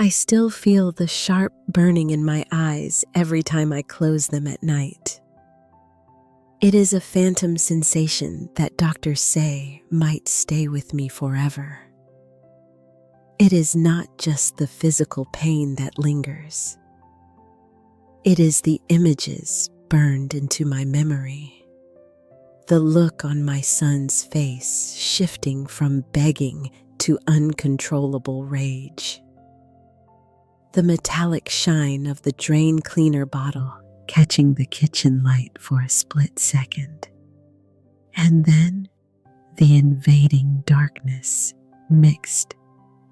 I still feel the sharp burning in my eyes every time I close them at night. It is a phantom sensation that doctors say might stay with me forever. It is not just the physical pain that lingers. It is the images burned into my memory. The look on my son's face shifting from begging to uncontrollable rage. The metallic shine of the drain cleaner bottle catching the kitchen light for a split second. And then the invading darkness mixed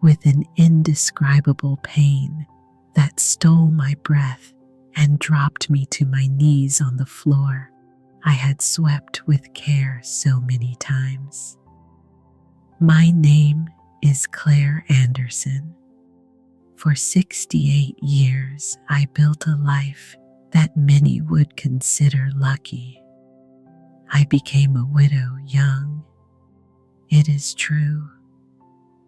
with an indescribable pain that stole my breath and dropped me to my knees on the floor I had swept with care so many times. My name is Claire Anderson. For 68 years, I built a life that many would consider lucky. I became a widow young, it is true,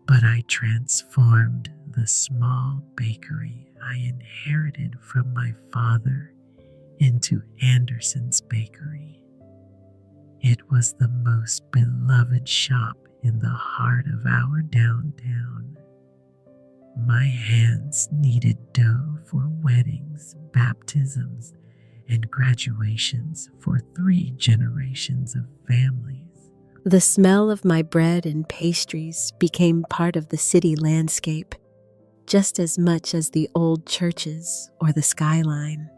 but I transformed the small bakery I inherited from my father into Anderson's Bakery. It was the most beloved shop in the heart of our downtown. My hands kneaded dough for weddings, baptisms, and graduations for 3 generations of families. The smell of my bread and pastries became part of the city landscape, just as much as the old churches or the skyline.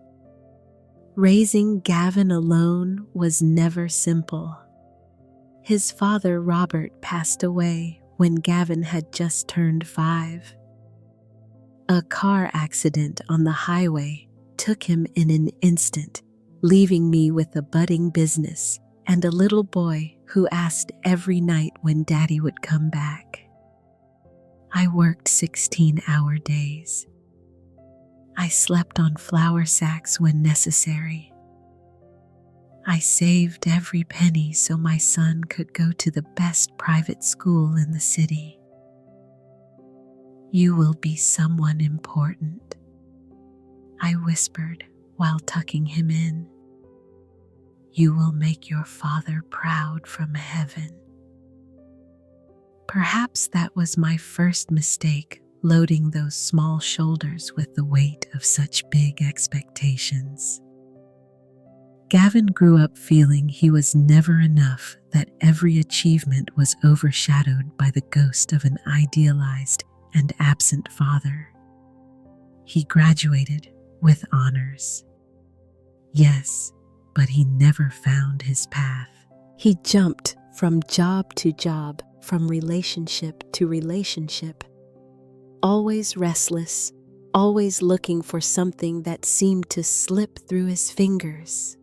Raising Gavin alone was never simple. His father, Robert, passed away when Gavin had just turned 5. A car accident on the highway took him in an instant, leaving me with a budding business and a little boy who asked every night when Daddy would come back. I worked 16-hour days. I slept on flour sacks when necessary. I saved every penny so my son could go to the best private school in the city. You will be someone important, I whispered while tucking him in. You will make your father proud from heaven. Perhaps that was my first mistake, loading those small shoulders with the weight of such big expectations. Gavin grew up feeling he was never enough, that every achievement was overshadowed by the ghost of an idealized and absent father. He graduated with honors. Yes, but he never found his path. He jumped from job to job, from relationship to relationship, always restless, always looking for something that seemed to slip through his fingers.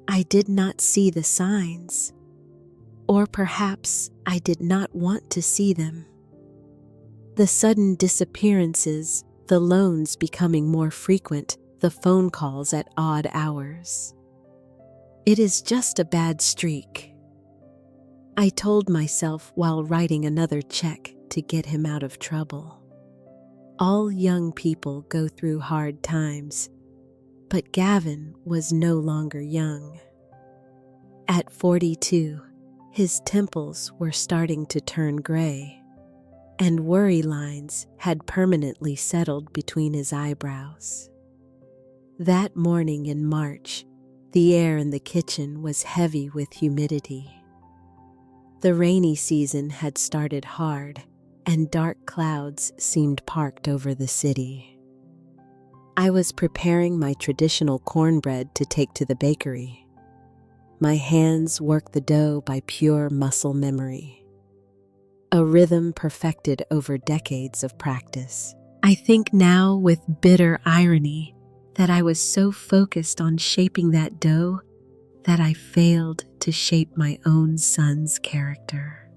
I did not see the signs, or perhaps I did not want to see them. The sudden disappearances, the loans becoming more frequent, the phone calls at odd hours. It is just a bad streak, I told myself while writing another check to get him out of trouble. All young people go through hard times, but Gavin was no longer young. At 42, his temples were starting to turn gray, and worry lines had permanently settled between his eyebrows. That morning in March, the air in the kitchen was heavy with humidity. The rainy season had started hard, and dark clouds seemed parked over the city. I was preparing my traditional cornbread to take to the bakery. My hands worked the dough by pure muscle memory, a rhythm perfected over decades of practice. I think now with bitter irony that I was so focused on shaping that dough that I failed to shape my own son's character.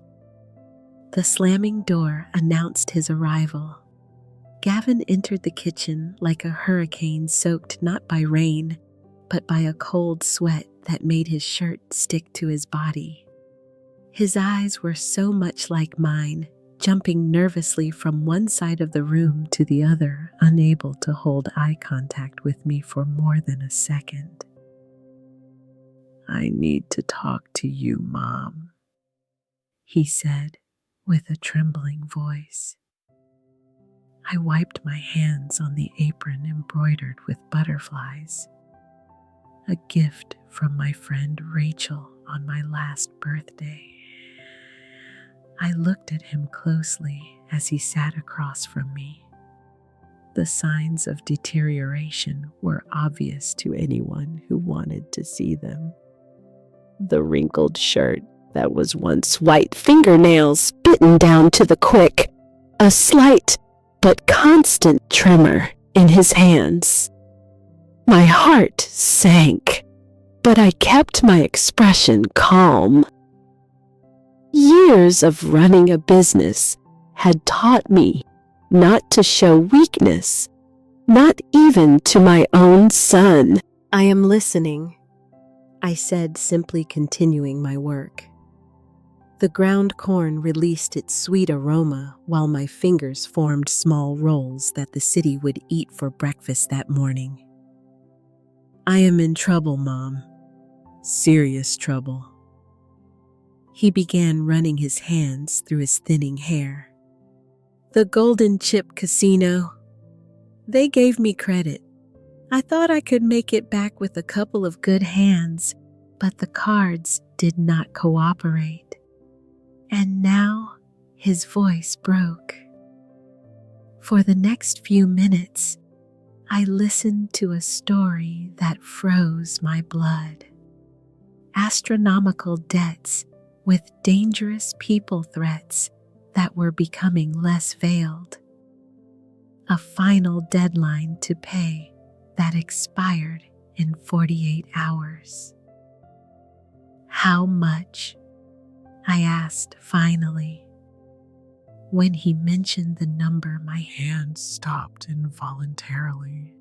The slamming door announced his arrival. Gavin entered the kitchen like a hurricane soaked not by rain, but by a cold sweat that made his shirt stick to his body. His eyes were so much like mine jumping nervously from one side of the room to the other, unable to hold eye contact with me for more than a second. "I need to talk to you, Mom," he said with a trembling voice. I wiped my hands on the apron embroidered with butterflies, a gift from my friend Rachel on my last birthday. I looked at him closely as he sat across from me. The signs of deterioration were obvious to anyone who wanted to see them. The wrinkled shirt that was once white, fingernails bitten down to the quick, a slight but constant tremor in his hands. My heart sank, but I kept my expression calm. Years of running a business had taught me not to show weakness, not even to my own son. "I am listening," I said, simply continuing my work. The ground corn released its sweet aroma while my fingers formed small rolls that the city would eat for breakfast that morning. "I am in trouble, Mom. Serious trouble." He began running his hands through his thinning hair. "The Golden Chip Casino. They gave me credit. I thought I could make it back with a couple of good hands, but the cards did not cooperate." And now his voice broke. For the next few minutes, I listened to a story that froze my blood. Astronomical debts with dangerous people threats that were becoming less veiled. A final deadline to pay that expired in 48 hours. "How much?" I asked finally. When he mentioned the number, my hands stopped involuntarily.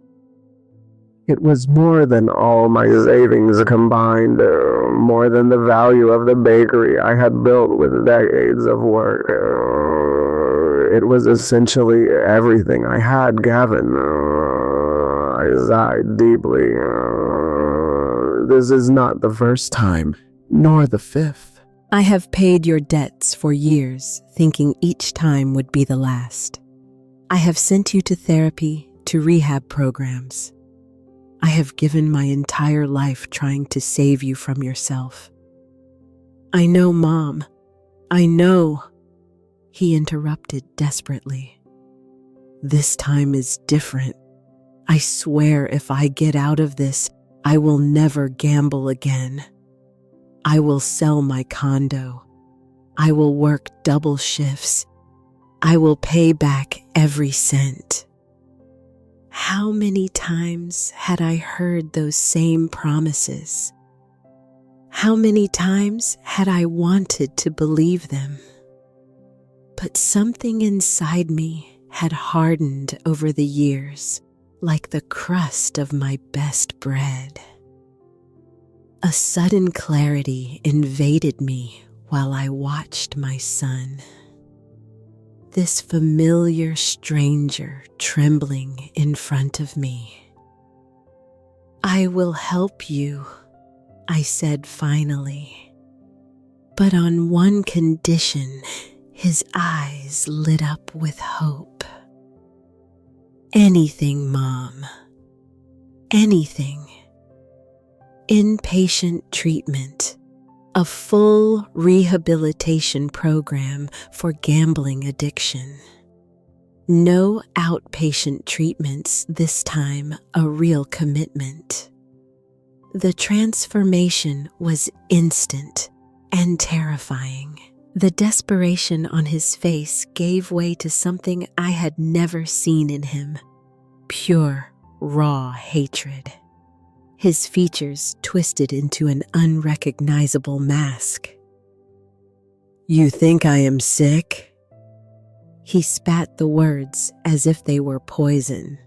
It was more than all my savings combined, more than the value of the bakery I had built with decades of work. It was essentially everything I had, Gavin. I sighed deeply. This is not the first time, nor the fifth. "I have paid your debts for years, thinking each time would be the last. I have sent you to therapy, to rehab programs. I have given my entire life trying to save you from yourself." "I know, Mom. I know," he interrupted desperately. "This time is different. I swear if I get out of this, I will never gamble again. I will sell my condo. I will work double shifts. I will pay back every cent." How many times had I heard those same promises? How many times had I wanted to believe them? But something inside me had hardened over the years, like the crust of my best bread. A sudden clarity invaded me while I watched my son. This familiar stranger trembling in front of me. "I will help you," I said finally. But on one condition, his eyes lit up with hope. "Anything, Mom. Anything. Inpatient treatment, a full rehabilitation program for gambling addiction. No outpatient treatments this time, a real commitment." The transformation was instant and terrifying. The desperation on his face gave way to something I had never seen in him: pure, raw hatred. His features twisted into an unrecognizable mask. "You think I am sick?" He spat the words as if they were poison.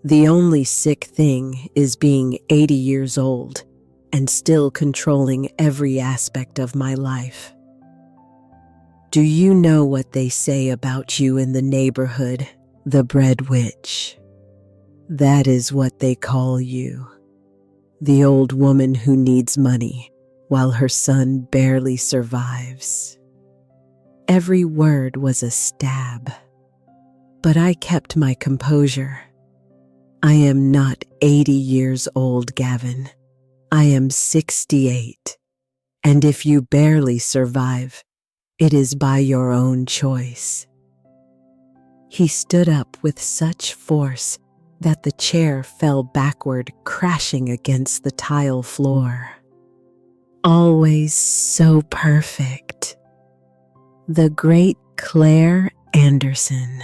"The only sick thing is being 80 years old and still controlling every aspect of my life." Do you know what they say about you in the neighborhood, the bread witch? That is what they call you. The old woman who needs money while her son barely survives. Every word was a stab, but I kept my composure. I am not 80 years old, Gavin. I am 68, and if you barely survive, it is by your own choice. He stood up with such force that the chair fell backward, crashing against the tile floor. Always so perfect. The great Claire Anderson.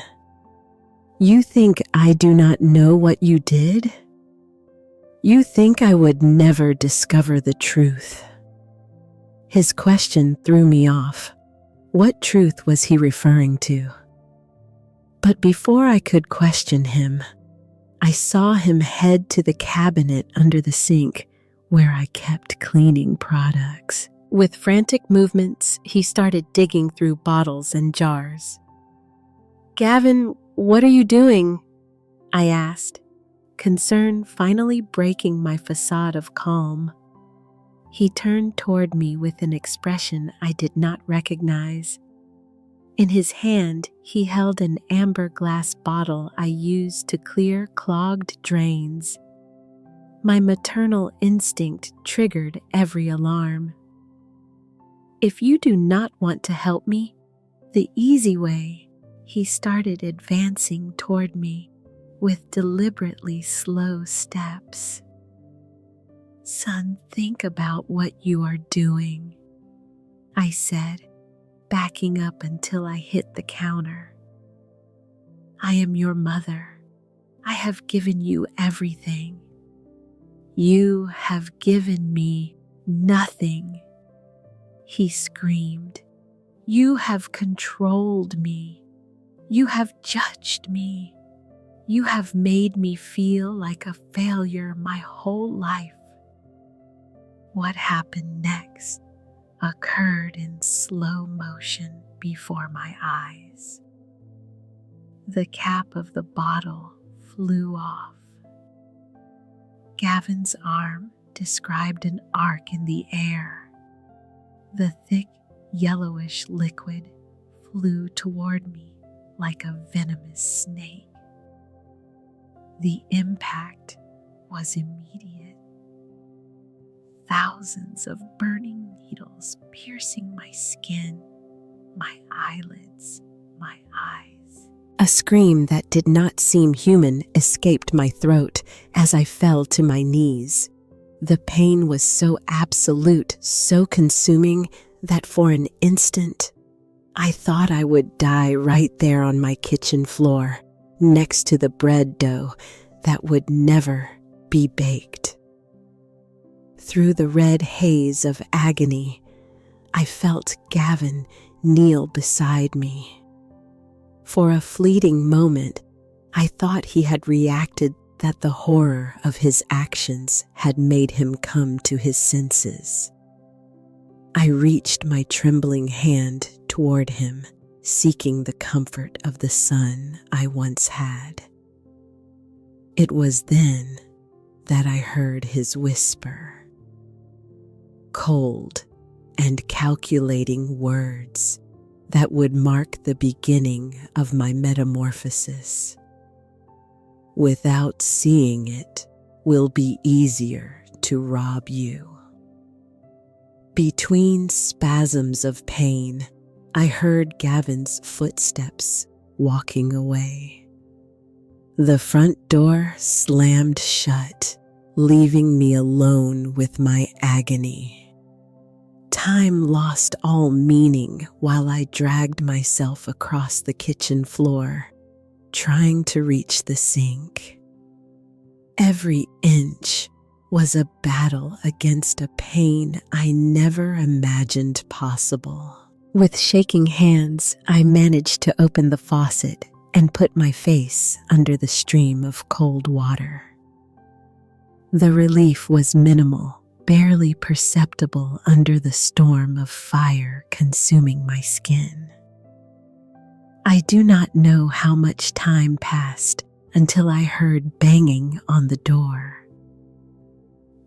You think I do not know what you did? You think I would never discover the truth? His question threw me off. What truth was he referring to? But before I could question him, I saw him head to the cabinet under the sink where I kept cleaning products. With frantic movements, he started digging through bottles and jars. Gavin, what are you doing? I asked, concern finally breaking my facade of calm. He turned toward me with an expression I did not recognize. In his hand, he held an amber glass bottle I used to clear clogged drains. My maternal instinct triggered every alarm. If you do not want to help me, the easy way, he started advancing toward me with deliberately slow steps. Son, think about what you are doing, I said, backing up until I hit the counter. I am your mother. I have given you everything. You have given me nothing. He screamed. You have controlled me. You have judged me. You have made me feel like a failure my whole life. What happened next occurred in slow motion before my eyes. The cap of the bottle flew off. Gavin's arm described an arc in the air. The thick, yellowish liquid flew toward me like a venomous snake. The impact was immediate. Thousands of burning needles piercing my skin, my eyelids, my eyes. A scream that did not seem human escaped my throat as I fell to my knees. The pain was so absolute, so consuming, that for an instant, I thought I would die right there on my kitchen floor, next to the bread dough that would never be baked. Through the red haze of agony, I felt Gavin kneel beside me. For a fleeting moment, I thought he had reacted that the horror of his actions had made him come to his senses. I reached my trembling hand toward him, seeking the comfort of the son I once had. It was then that I heard his whisper. Cold and calculating words that would mark the beginning of my metamorphosis. Without seeing it will be easier to rob you. Between spasms of pain, I heard Gavin's footsteps walking away. The front door slammed shut, leaving me alone with my agony. Time lost all meaning while I dragged myself across the kitchen floor, trying to reach the sink. Every inch was a battle against a pain I never imagined possible. With shaking hands, I managed to open the faucet and put my face under the stream of cold water. The relief was minimal, barely perceptible under the storm of fire consuming my skin. I do not know how much time passed until I heard banging on the door.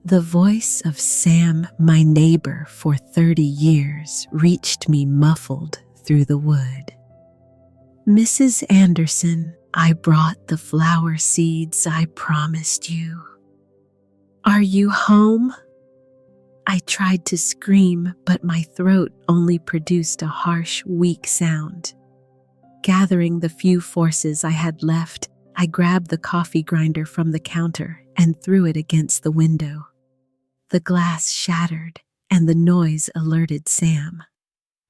The voice of Sam, my neighbor for 30 years, reached me muffled through the wood. "Mrs. Anderson, I brought the flower seeds I promised you. Are you home?" I tried to scream, but my throat only produced a harsh, weak sound. Gathering the few forces I had left, I grabbed the coffee grinder from the counter and threw it against the window. The glass shattered, and the noise alerted Sam.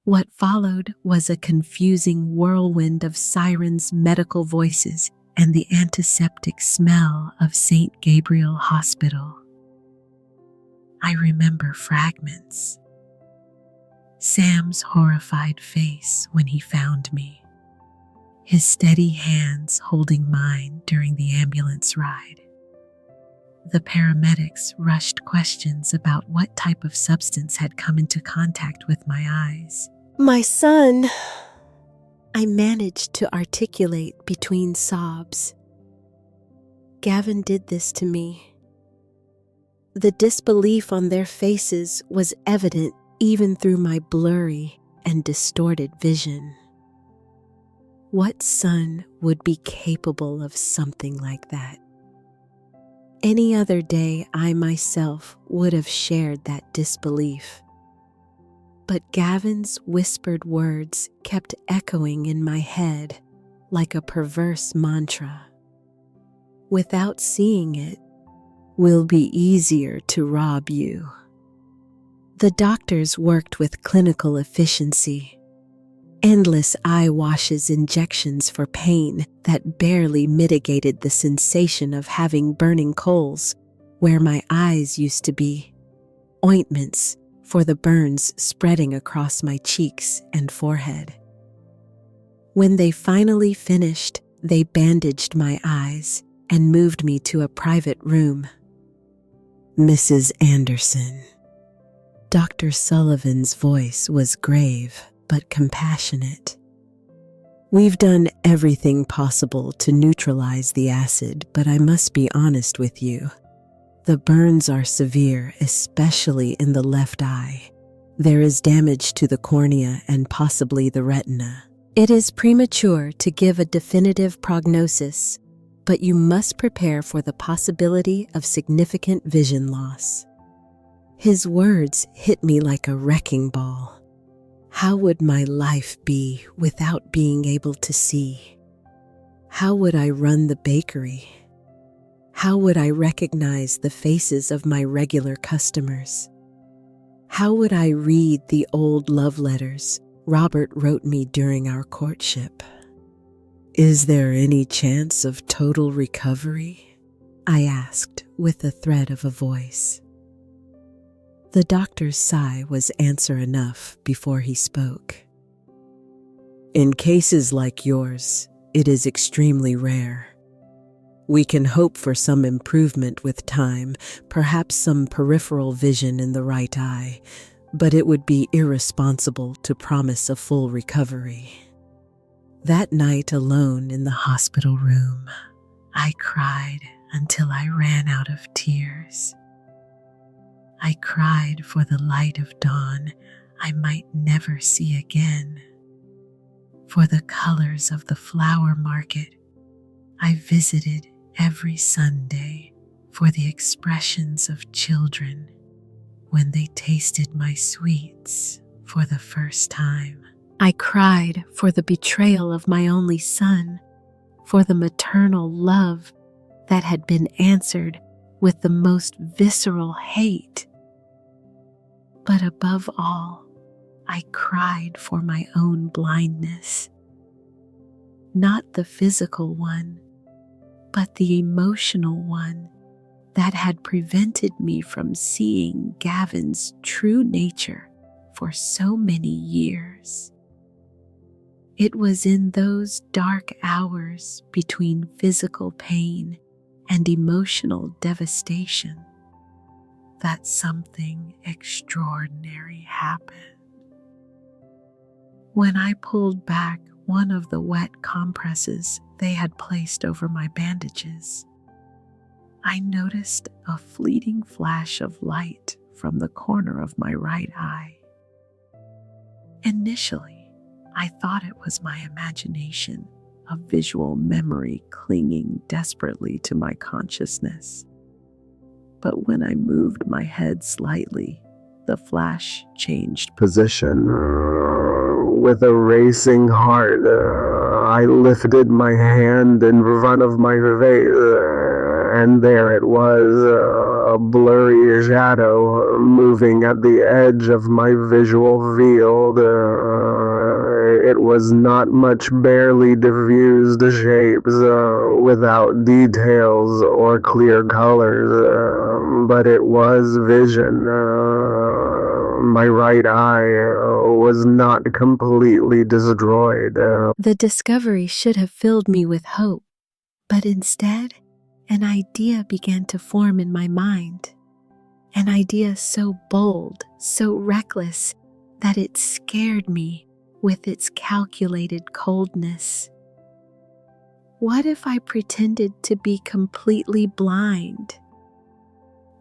What followed was a confusing whirlwind of sirens, medical voices, and the antiseptic smell of St. Gabriel Hospital. I remember fragments. Sam's horrified face when he found me. His steady hands holding mine during the ambulance ride. The paramedics rushed questions about what type of substance had come into contact with my eyes. "My son," I managed to articulate between sobs. "Gavin did this to me." The disbelief on their faces was evident even through my blurry and distorted vision. What son would be capable of something like that? Any other day, I myself would have shared that disbelief. But Gavin's whispered words kept echoing in my head like a perverse mantra. Without seeing it, will be easier to rob you. The doctors worked with clinical efficiency. Endless eye washes, injections for pain that barely mitigated the sensation of having burning coals where my eyes used to be. Ointments for the burns spreading across my cheeks and forehead. When they finally finished, they bandaged my eyes and moved me to a private room. "Mrs. Anderson." Dr. Sullivan's voice was grave but compassionate. "We've done everything possible to neutralize the acid, but I must be honest with you. The burns are severe, especially in the left eye. There is damage to the cornea and possibly the retina. It is premature to give a definitive prognosis, but you must prepare for the possibility of significant vision loss." His words hit me like a wrecking ball. How would my life be without being able to see? How would I run the bakery? How would I recognize the faces of my regular customers? How would I read the old love letters Robert wrote me during our courtship? "Is there any chance of total recovery?" I asked with the thread of a voice. The doctor's sigh was answer enough before he spoke. "In cases like yours, it is extremely rare. We can hope for some improvement with time, perhaps some peripheral vision in the right eye, but it would be irresponsible to promise a full recovery." That night alone in the hospital room, I cried until I ran out of tears. I cried for the light of dawn I might never see again, for the colors of the flower market I visited every Sunday, for the expressions of children when they tasted my sweets for the first time. I cried for the betrayal of my only son, for the maternal love that had been answered with the most visceral hate. But above all, I cried for my own blindness. Not the physical one, but the emotional one that had prevented me from seeing Gavin's true nature for so many years. It was in those dark hours between physical pain and emotional devastation that something extraordinary happened. When I pulled back one of the wet compresses they had placed over my bandages, I noticed a fleeting flash of light from the corner of my right eye. Initially, I thought it was my imagination, a visual memory clinging desperately to my consciousness. But when I moved my head slightly, the flash changed position. With a racing heart, I lifted my hand in front of my face, and there it was, a blurry shadow moving at the edge of my visual field. It was not much, barely diffused shapes, without details or clear colors, but it was vision. My right eye was not completely destroyed. The discovery should have filled me with hope, but instead, an idea began to form in my mind. An idea so bold, so reckless, that it scared me with its calculated coldness. What if I pretended to be completely blind?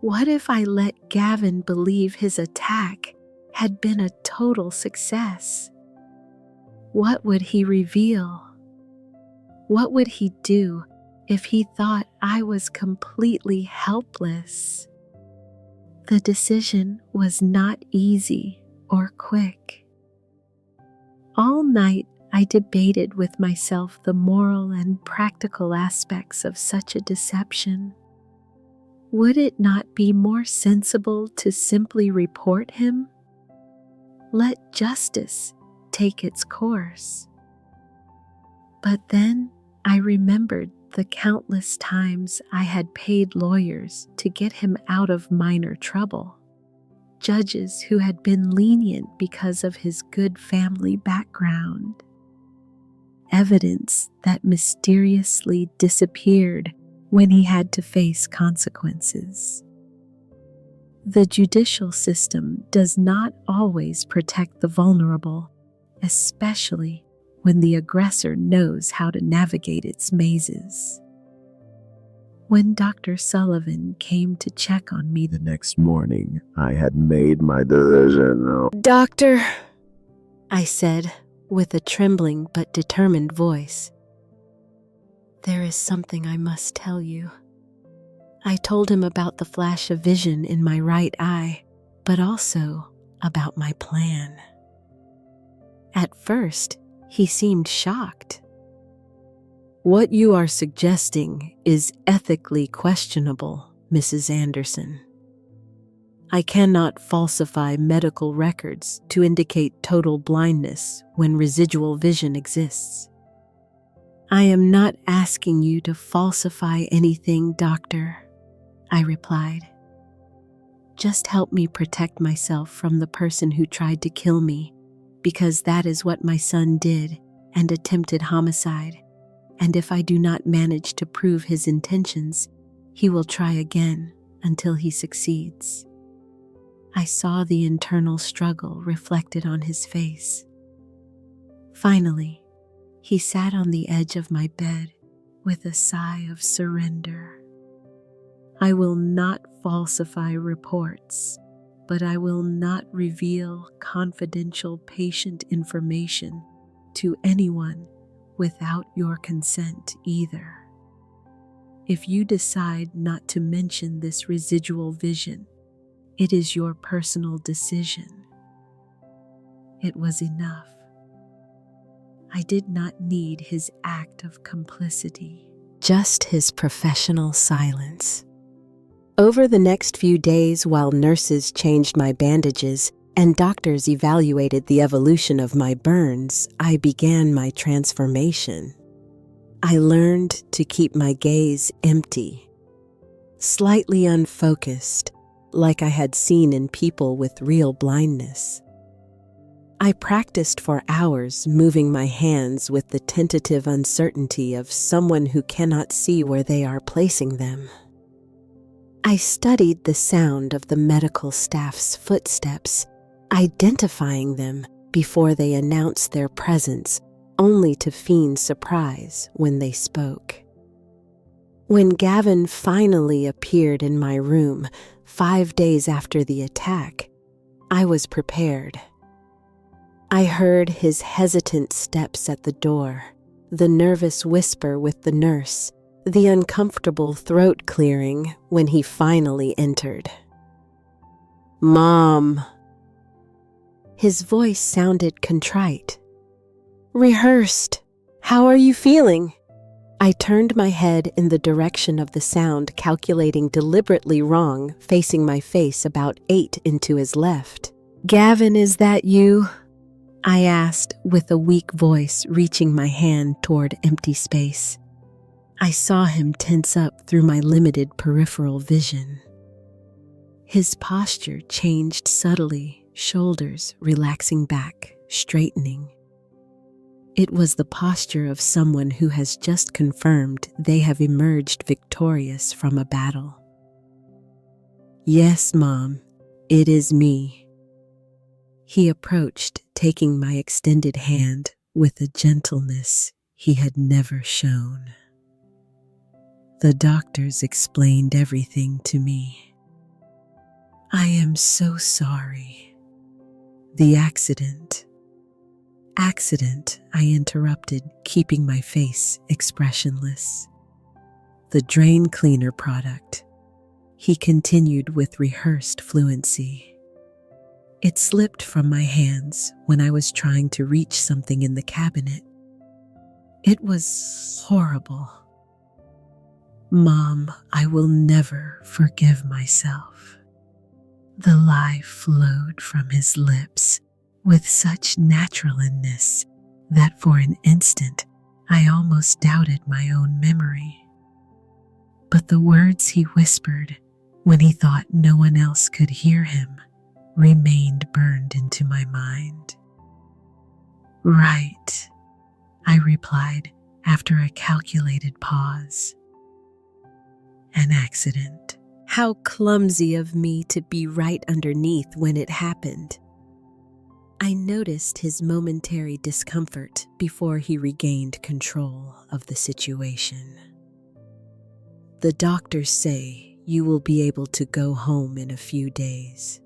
What if I let Gavin believe his attack had been a total success? What would he reveal? What would he do if he thought I was completely helpless? The decision was not easy or quick. All night I debated with myself the moral and practical aspects of such a deception. Would it not be more sensible to simply report him? Let justice take its course. But then I remembered the countless times I had paid lawyers to get him out of minor trouble, judges who had been lenient because of his good family background, evidence that mysteriously disappeared when he had to face consequences. The judicial system does not always protect the vulnerable, especially when the aggressor knows how to navigate its mazes. When Dr. Sullivan came to check on me The next morning, I had made my decision. "Doctor," I said with a trembling but determined voice, "there is something I must tell you." I told him about the flash of vision in my right eye, but also about my plan. At first, he seemed shocked. "What you are suggesting is ethically questionable, Mrs. Anderson. I cannot falsify medical records to indicate total blindness when residual vision exists." "I am not asking you to falsify anything, doctor," I replied. "Just help me protect myself from the person who tried to kill me, because that is what my son did, and attempted homicide. And if I do not manage to prove his intentions, he will try again until he succeeds." I saw the internal struggle reflected on his face. Finally, he sat on the edge of my bed with a sigh of surrender. "I will not falsify reports, but I will not reveal confidential patient information to anyone without your consent either. If you decide not to mention this residual vision, it is your personal decision." It was enough. I did not need his act of complicity, just his professional silence. Over the next few days, while nurses changed my bandages and doctors evaluated the evolution of my burns, I began my transformation. I learned to keep my gaze empty, slightly unfocused, like I had seen in people with real blindness. I practiced for hours, moving my hands with the tentative uncertainty of someone who cannot see where they are placing them. I studied the sound of the medical staff's footsteps, identifying them before they announced their presence, only to feign surprise when they spoke. When Gavin finally appeared in my room 5 days after the attack, I was prepared. I heard his hesitant steps at the door, the nervous whisper with the nurse, the uncomfortable throat clearing when he finally entered. "Mom." His voice sounded contrite. "Rehearsed. How are you feeling?" I turned my head in the direction of the sound, calculating deliberately wrong, facing my face about 8 into his left. "Gavin, is that you?" I asked with a weak voice, reaching my hand toward empty space. I saw him tense up through my limited peripheral vision. His posture changed subtly, shoulders relaxing back, straightening. It was the posture of someone who has just confirmed they have emerged victorious from a battle. "Yes, Mom, it is me." He approached, taking my extended hand with a gentleness he had never shown. "The doctors explained everything to me. I am so sorry. The accident, I interrupted, keeping my face expressionless. "The drain cleaner product," he continued with rehearsed fluency. It slipped from my hands when I was trying to reach something in the cabinet. It was horrible. Mom, I will never forgive myself." The lie flowed from his lips with such naturalness that for an instant I almost doubted my own memory. But the words he whispered when he thought no one else could hear him remained burned into my mind. "Right," I replied after a calculated pause. "An accident." How clumsy of me to be right underneath when it happened. I noticed his momentary discomfort before he regained control of the situation. "The doctors say you will be able to go home in a few days.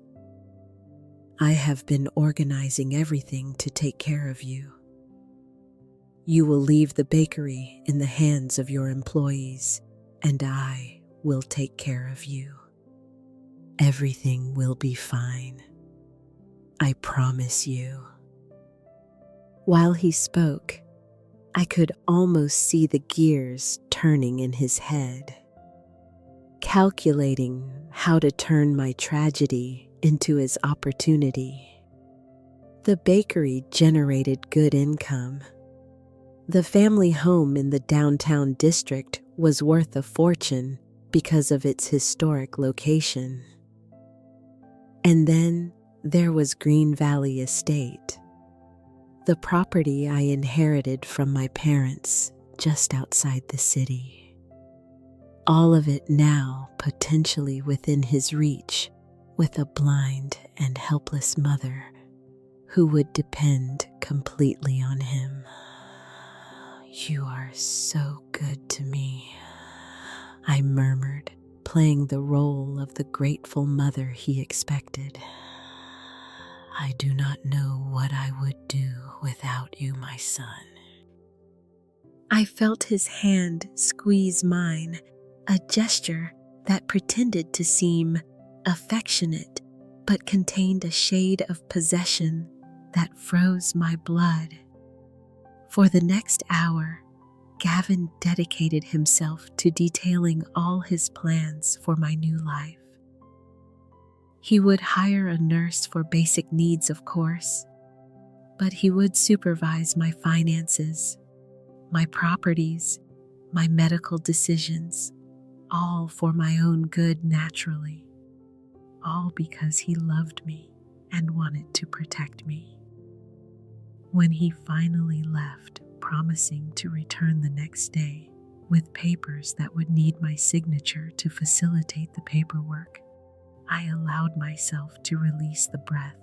I have been organizing everything to take care of you. You will leave the bakery in the hands of your employees, and I will take care of you. Everything will be fine. I promise you." While he spoke, I could almost see the gears turning in his head, calculating how to turn my tragedy into his opportunity. The bakery generated good income. The family home in the downtown district was worth a fortune because of its historic location. And then there was Green Valley Estate, the property I inherited from my parents just outside the city. All of it now potentially within his reach, with a blind and helpless mother who would depend completely on him. "You are so good to me," I murmured, playing the role of the grateful mother he expected. "I do not know what I would do without you, my son." I felt his hand squeeze mine, a gesture that pretended to seem affectionate but contained a shade of possession that froze my blood. For the next hour, Gavin dedicated himself to detailing all his plans for my new life. He would hire a nurse for basic needs, of course, but he would supervise my finances, my properties, my medical decisions, all for my own good naturally, all because he loved me and wanted to protect me. When he finally left, promising to return the next day with papers that would need my signature to facilitate the paperwork. I allowed myself to release the breath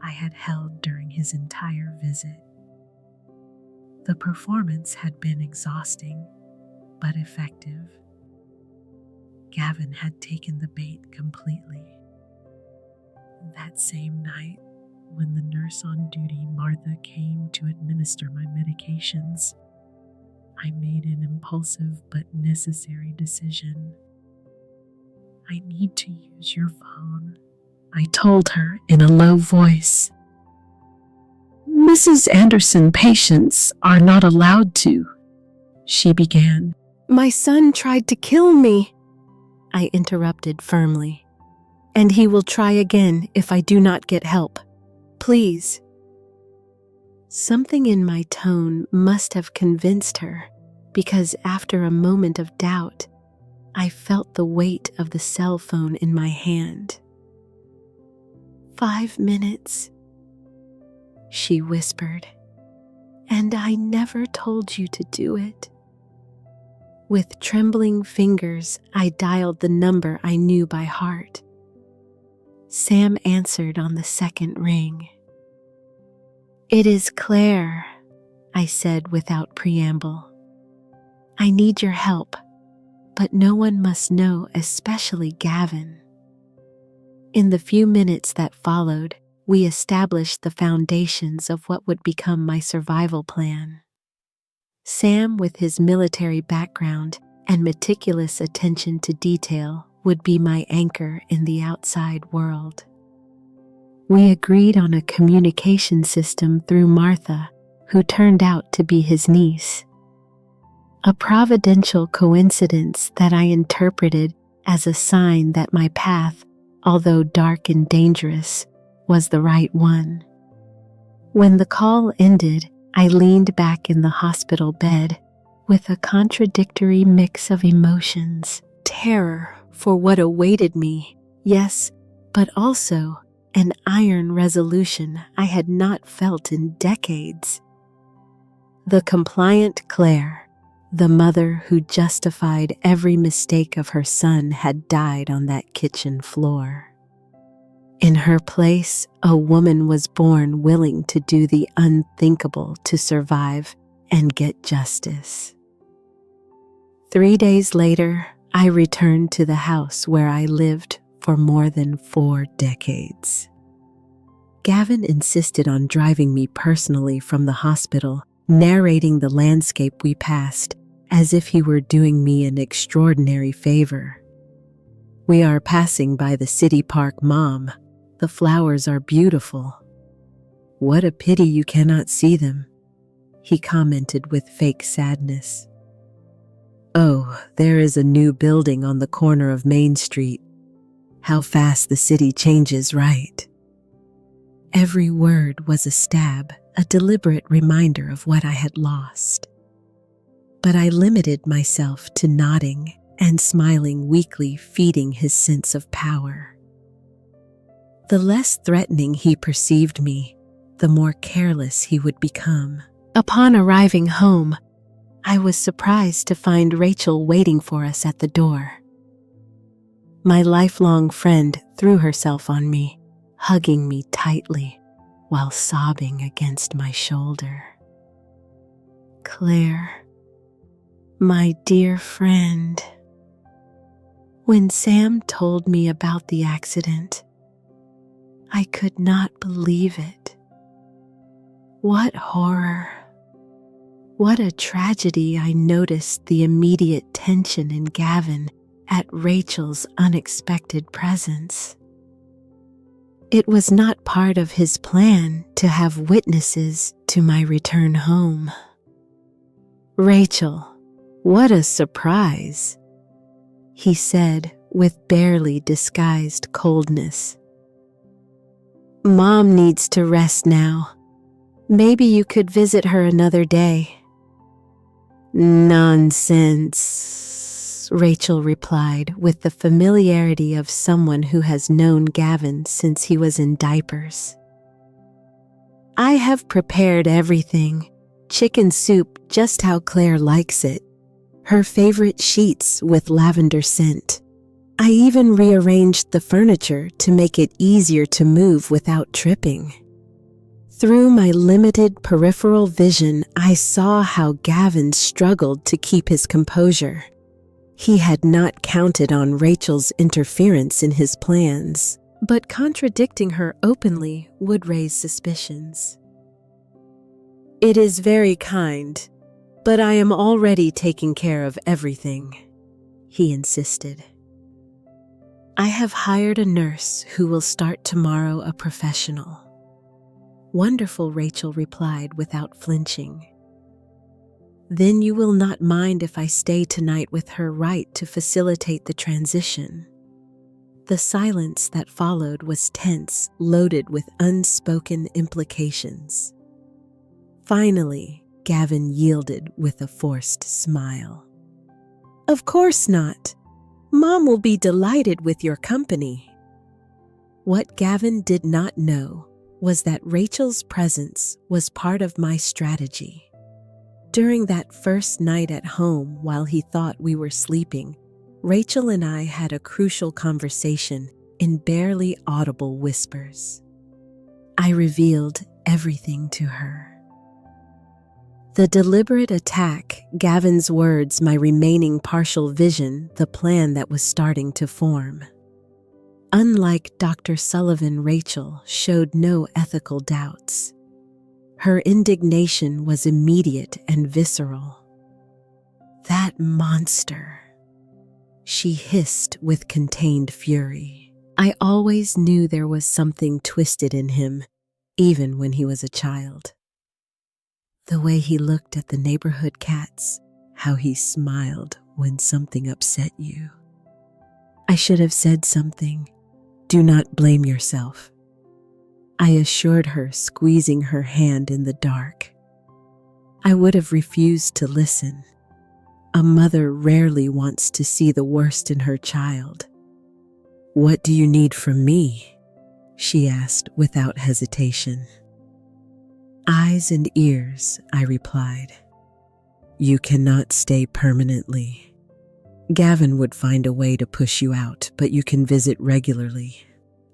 I had held during his entire visit. The performance had been exhausting, but effective. Gavin had taken the bait completely. That same night, when the nurse on duty, Martha, came to administer my medications, I made an impulsive but necessary decision. I need to use your phone, I told her in a low voice. Mrs. Anderson patients are not allowed to, she began. My son tried to kill me, I interrupted firmly. And he will try again if I do not get help. Please. Something in my tone must have convinced her, because after a moment of doubt, I felt the weight of the cell phone in my hand. 5 minutes, she whispered, and I never told you to do it. With trembling fingers, I dialed the number I knew by heart. Sam answered on the second ring. It is Claire, I said without preamble. I need your help, but no one must know, especially Gavin. In the few minutes that followed, we established the foundations of what would become my survival plan. Sam, with his military background and meticulous attention to detail, would be my anchor in the outside world. We agreed on a communication system through Martha, who turned out to be his niece. A providential coincidence that I interpreted as a sign that my path, although dark and dangerous, was the right one. When the call ended, I leaned back in the hospital bed with a contradictory mix of emotions. Terror for what awaited me, yes, but also an iron resolution I had not felt in decades. The compliant Claire, the mother who justified every mistake of her son, had died on that kitchen floor. In her place, a woman was born willing to do the unthinkable to survive and get justice. 3 days later, I returned to the house where I lived for more than 4 decades. Gavin insisted on driving me personally from the hospital, narrating the landscape we passed as if he were doing me an extraordinary favor. We are passing by the city park, Mom. The flowers are beautiful. What a pity you cannot see them, he commented with fake sadness. Oh, there is a new building on the corner of Main Street. How fast the city changes, right? Every word was a stab, a deliberate reminder of what I had lost. But I limited myself to nodding and smiling weakly, feeding his sense of power. The less threatening he perceived me, the more careless he would become. Upon arriving home, I was surprised to find Rachel waiting for us at the door. My lifelong friend threw herself on me, hugging me tightly while sobbing against my shoulder. Claire, my dear friend. When Sam told me about the accident, I could not believe it. What horror! What a tragedy! I noticed the immediate tension in Gavin at Rachel's unexpected presence. It was not part of his plan to have witnesses to my return home. Rachel, what a surprise, he said with barely disguised coldness. Mom needs to rest now. Maybe you could visit her another day. Nonsense, Rachel replied with the familiarity of someone who has known Gavin since he was in diapers. I have prepared everything, chicken soup just how Claire likes it. her favorite sheets with lavender scent. I even rearranged the furniture to make it easier to move without tripping. Through my limited peripheral vision, I saw how Gavin struggled to keep his composure. He had not counted on Rachel's interference in his plans, but contradicting her openly would raise suspicions. "It is very kind, but I am already taking care of everything," he insisted. "I have hired a nurse who will start tomorrow, a professional." "Wonderful," Rachel replied without flinching. "Then you will not mind if I stay tonight with her, right, to facilitate the transition?" The silence that followed was tense, loaded with unspoken implications. Finally, Gavin yielded with a forced smile. "Of course not. Mom will be delighted with your company." What Gavin did not know was that Rachel's presence was part of my strategy. During that first night at home, while he thought we were sleeping, Rachel and I had a crucial conversation in barely audible whispers. I revealed everything to her. The deliberate attack, Gavin's words, my remaining partial vision, the plan that was starting to form. Unlike Dr. Sullivan, Rachel showed no ethical doubts. Her indignation was immediate and visceral. "That monster," she hissed with contained fury. I always knew there was something twisted in him, even when he was a child. The way he looked at the neighborhood cats, how he smiled when something upset you. I should have said something. "Do not blame yourself," I assured her, squeezing her hand in the dark. I would have refused to listen. A mother rarely wants to see the worst in her child. "What do you need from me?" she asked without hesitation. "Eyes and ears," I replied. "You cannot stay permanently. Gavin would find a way to push you out, but you can visit regularly,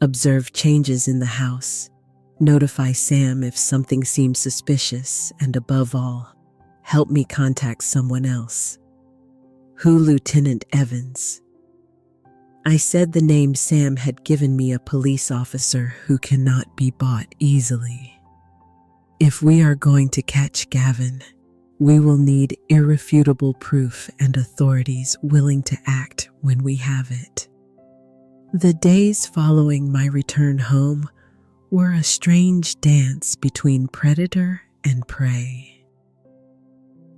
observe changes in the house, notify Sam if something seems suspicious, and above all, help me contact someone else." "Who, Lieutenant Evans?" I said the name Sam had given me, a police officer who cannot be bought easily. "If we are going to catch Gavin, we will need irrefutable proof and authorities willing to act when we have it." The days following my return home were a strange dance between predator and prey.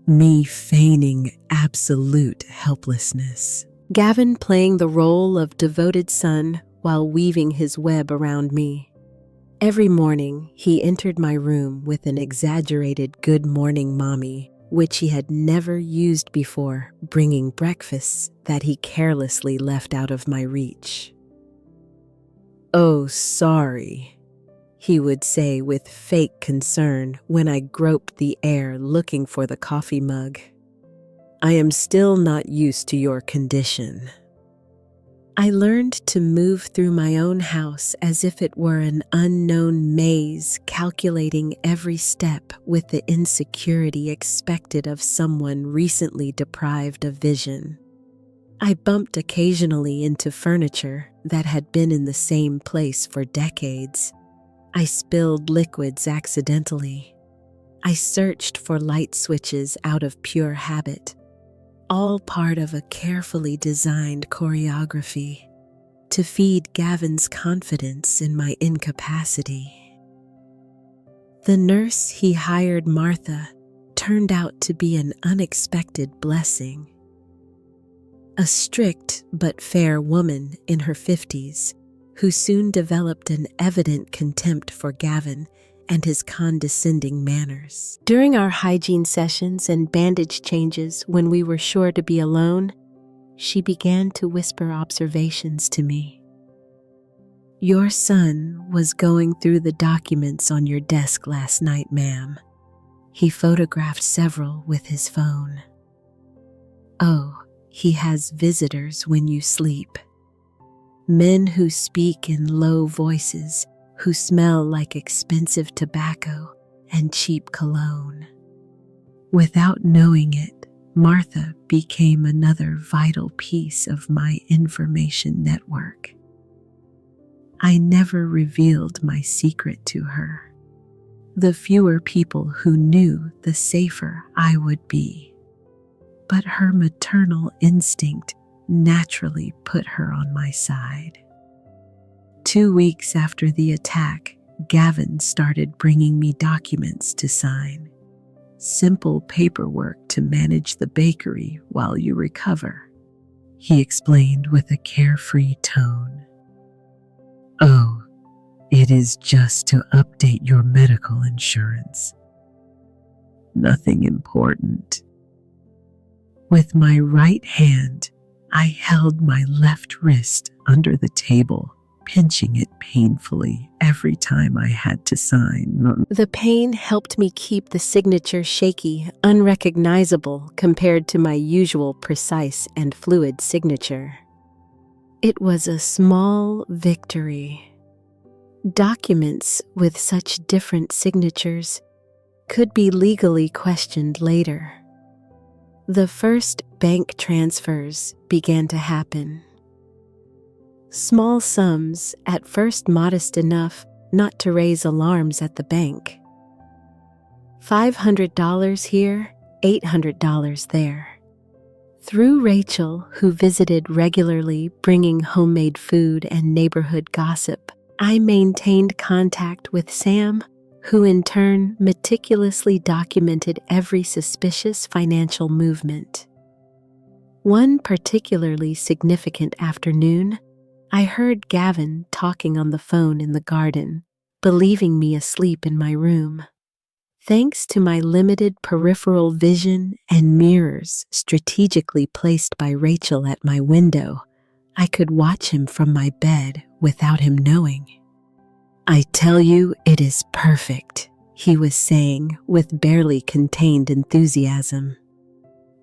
Me feigning absolute helplessness, Gavin playing the role of devoted son while weaving his web around me. Every morning, he entered my room with an exaggerated "Good morning, Mommy," which he had never used before, bringing breakfasts that he carelessly left out of my reach. "Oh, sorry," he would say with fake concern when I groped the air looking for the coffee mug. "I am still not used to your condition." I learned to move through my own house as if it were an unknown maze, calculating every step with the insecurity expected of someone recently deprived of vision. I bumped occasionally into furniture that had been in the same place for decades. I spilled liquids accidentally. I searched for light switches out of pure habit, all part of a carefully designed choreography to feed Gavin's confidence in my incapacity. The nurse he hired, Martha, turned out to be an unexpected blessing. A strict but fair woman in her 50s who soon developed an evident contempt for Gavin and his condescending manners. During our hygiene sessions and bandage changes, when we were sure to be alone, she began to whisper observations to me. "Your son was going through the documents on your desk last night, ma'am. He photographed several with his phone." Oh, he has visitors when you sleep. Men who speak in low voices, who smell like expensive tobacco and cheap cologne. Without knowing it, Martha became another vital piece of my information network. I never revealed my secret to her. The fewer people who knew, the safer I would be. But her maternal instinct naturally put her on my side. 2 weeks after the attack, Gavin started bringing me documents to sign. Simple paperwork to manage the bakery while you recover, he explained with a carefree tone. Oh, it is just to update your medical insurance. Nothing important. With my right hand, I held my left wrist under the table, pinching it painfully every time I had to sign. The pain helped me keep the signature shaky, unrecognizable compared to my usual precise and fluid signature. It was a small victory. Documents with such different signatures could be legally questioned later. The first bank transfers began to happen. Small sums, at first modest enough not to raise alarms at the bank. $500 here, $800 there. Through Rachel, who visited regularly bringing homemade food and neighborhood gossip, I maintained contact with Sam, who in turn meticulously documented every suspicious financial movement. One particularly significant afternoon, I heard Gavin talking on the phone in the garden, believing me asleep in my room. Thanks to my limited peripheral vision and mirrors strategically placed by Rachel at my window, I could watch him from my bed without him knowing. I tell you, it is perfect, he was saying with barely contained enthusiasm.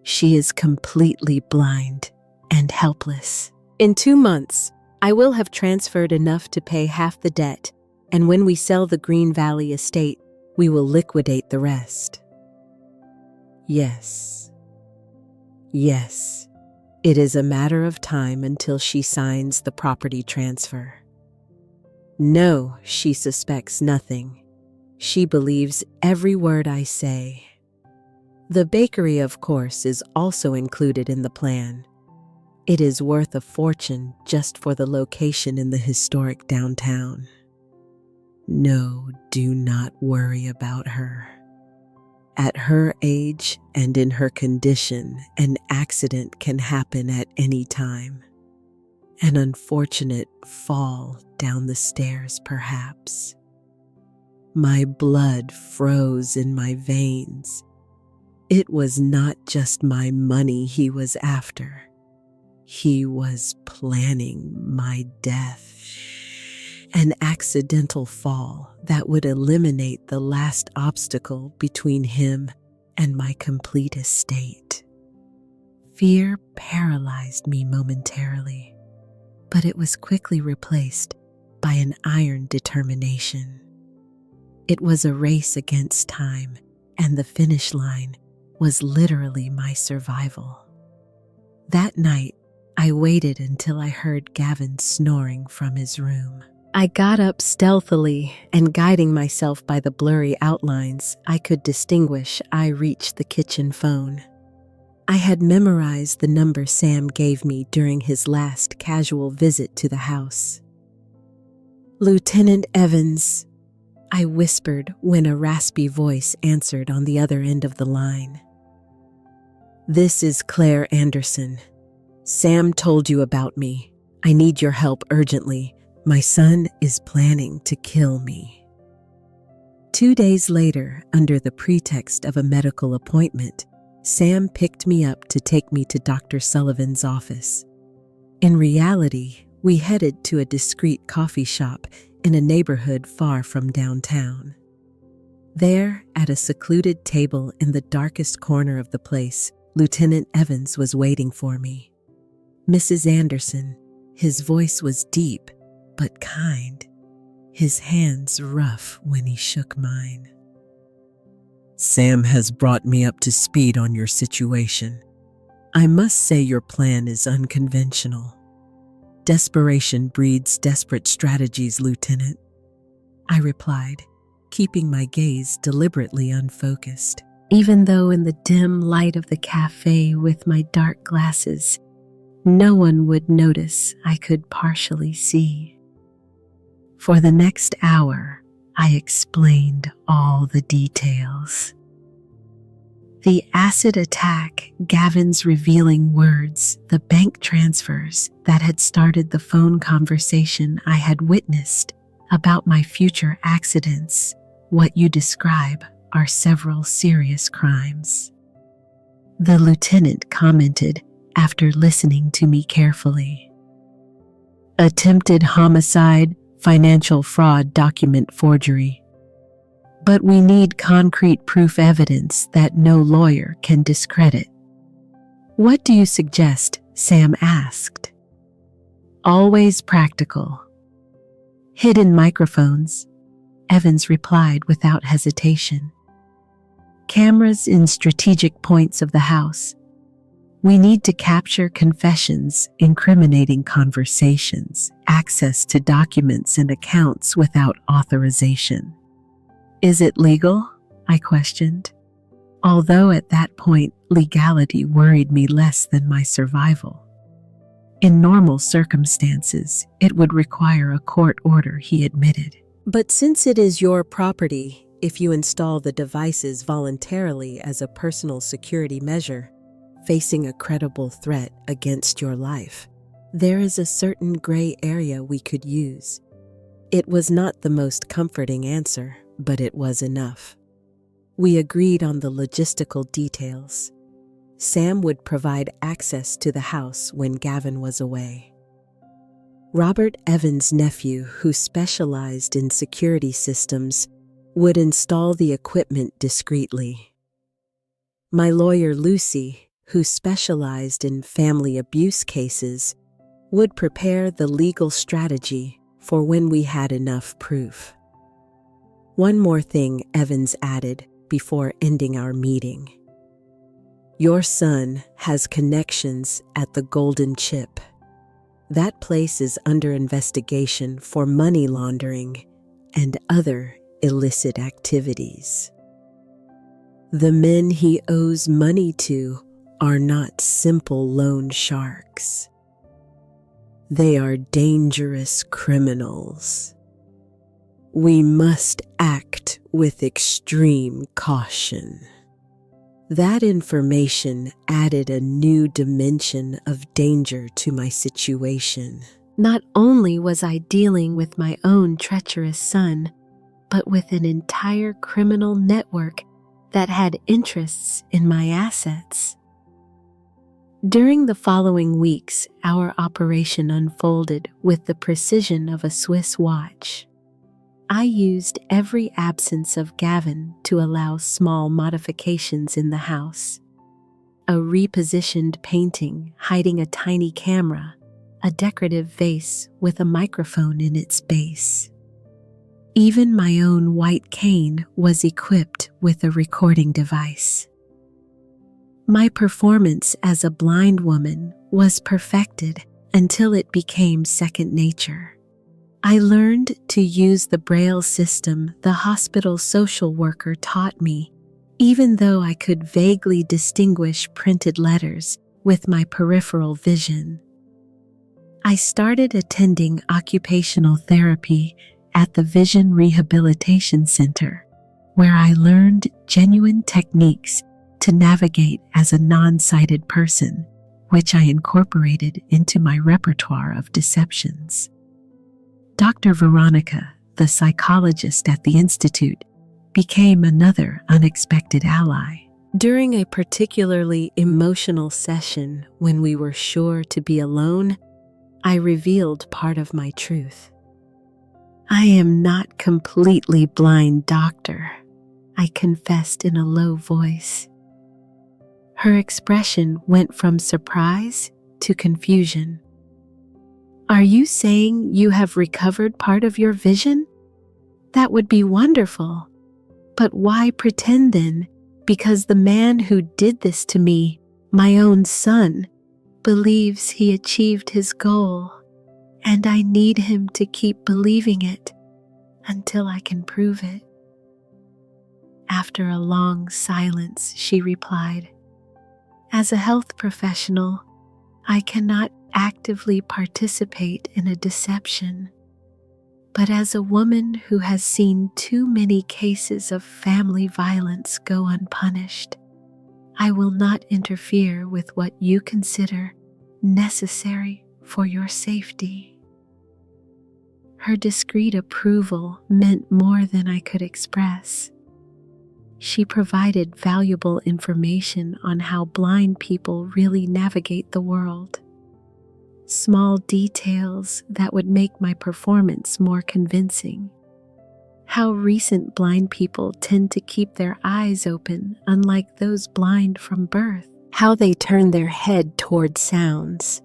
She is completely blind and helpless. In 2 months, I will have transferred enough to pay half the debt, and when we sell the Green Valley estate, we will liquidate the rest. Yes. Yes. It is a matter of time until she signs the property transfer. No, she suspects nothing. She believes every word I say. The bakery, of course, is also included in the plan. It is worth a fortune just for the location in the historic downtown. No, do not worry about her. At her age and in her condition, an accident can happen at any time. An unfortunate fall down the stairs, perhaps. My blood froze in my veins. It was not just my money he was after. He was planning my death. An accidental fall that would eliminate the last obstacle between him and my complete estate. Fear paralyzed me momentarily, but it was quickly replaced by an iron determination. It was a race against time, and the finish line was literally my survival. That night, I waited until I heard Gavin snoring from his room. I got up stealthily, and guiding myself by the blurry outlines I could distinguish, I reached the kitchen phone. I had memorized the number Sam gave me during his last casual visit to the house. "Lieutenant Evans," I whispered when a raspy voice answered on the other end of the line. "This is Claire Anderson. Sam told you about me. I need your help urgently. My son is planning to kill me." 2 days later, under the pretext of a medical appointment, Sam picked me up to take me to Dr. Sullivan's office. In reality, we headed to a discreet coffee shop in a neighborhood far from downtown. There, at a secluded table in the darkest corner of the place, Lieutenant Evans was waiting for me. Mrs. Anderson, his voice was deep but kind, his hands rough when he shook mine. Sam has brought me up to speed on your situation. I must say your plan is unconventional. Desperation breeds desperate strategies, Lieutenant, I replied, keeping my gaze deliberately unfocused. Even though in the dim light of the cafe with my dark glasses, no one would notice I could partially see. For the next hour, I explained all the details. The acid attack, Gavin's revealing words, the bank transfers that had started the phone conversation I had witnessed about my future accidents, what you describe are several serious crimes. The lieutenant commented after listening to me carefully. Attempted homicide, financial fraud, document forgery. But we need concrete proof evidence that no lawyer can discredit. What do you suggest? Sam asked. Always practical. Hidden microphones, Evans replied without hesitation. Cameras in strategic points of the house. We need to capture confessions, incriminating conversations, access to documents and accounts without authorization. Is it legal? I questioned, although at that point legality worried me less than my survival. In normal circumstances, it would require a court order, he admitted. But since it is your property, if you install the devices voluntarily as a personal security measure, facing a credible threat against your life, there is a certain gray area we could use. It was not the most comforting answer, but it was enough. We agreed on the logistical details. Sam would provide access to the house when Gavin was away. Robert Evans' nephew, who specialized in security systems, would install the equipment discreetly. My lawyer, Lucy, who specialized in family abuse cases, would prepare the legal strategy for when we had enough proof. One more thing, Evans added before ending our meeting. Your son has connections at the Golden Chip. That place is under investigation for money laundering and other illicit activities. The men he owes money to are not simple loan sharks. They are dangerous criminals. We must act with extreme caution. That information added a new dimension of danger to my situation. Not only was I dealing with my own treacherous son, but with an entire criminal network that had interests in my assets. During the following weeks, our operation unfolded with the precision of a Swiss watch. I used every absence of Gavin to allow small modifications in the house. A repositioned painting hiding a tiny camera, a decorative vase with a microphone in its base. Even my own white cane was equipped with a recording device. My performance as a blind woman was perfected until it became second nature. I learned to use the Braille system the hospital social worker taught me, even though I could vaguely distinguish printed letters with my peripheral vision. I started attending occupational therapy at the Vision Rehabilitation Center, where I learned genuine techniques to navigate as a non-sighted person, which I incorporated into my repertoire of deceptions. Dr. Veronica, the psychologist at the Institute, became another unexpected ally. During a particularly emotional session when we were sure to be alone, I revealed part of my truth. I am not completely blind, doctor, I confessed in a low voice. Her expression went from surprise to confusion. "Are you saying you have recovered part of your vision? That would be wonderful. But why pretend then? Because the man who did this to me, my own son, believes he achieved his goal, and I need him to keep believing it until I can prove it." After a long silence, she replied, "As a health professional, I cannot actively participate in a deception. But as a woman who has seen too many cases of family violence go unpunished, I will not interfere with what you consider necessary for your safety." Her discreet approval meant more than I could express. She provided valuable information on how blind people really navigate the world. Small details that would make my performance more convincing. How recent blind people tend to keep their eyes open, unlike those blind from birth. How they turn their head toward sounds.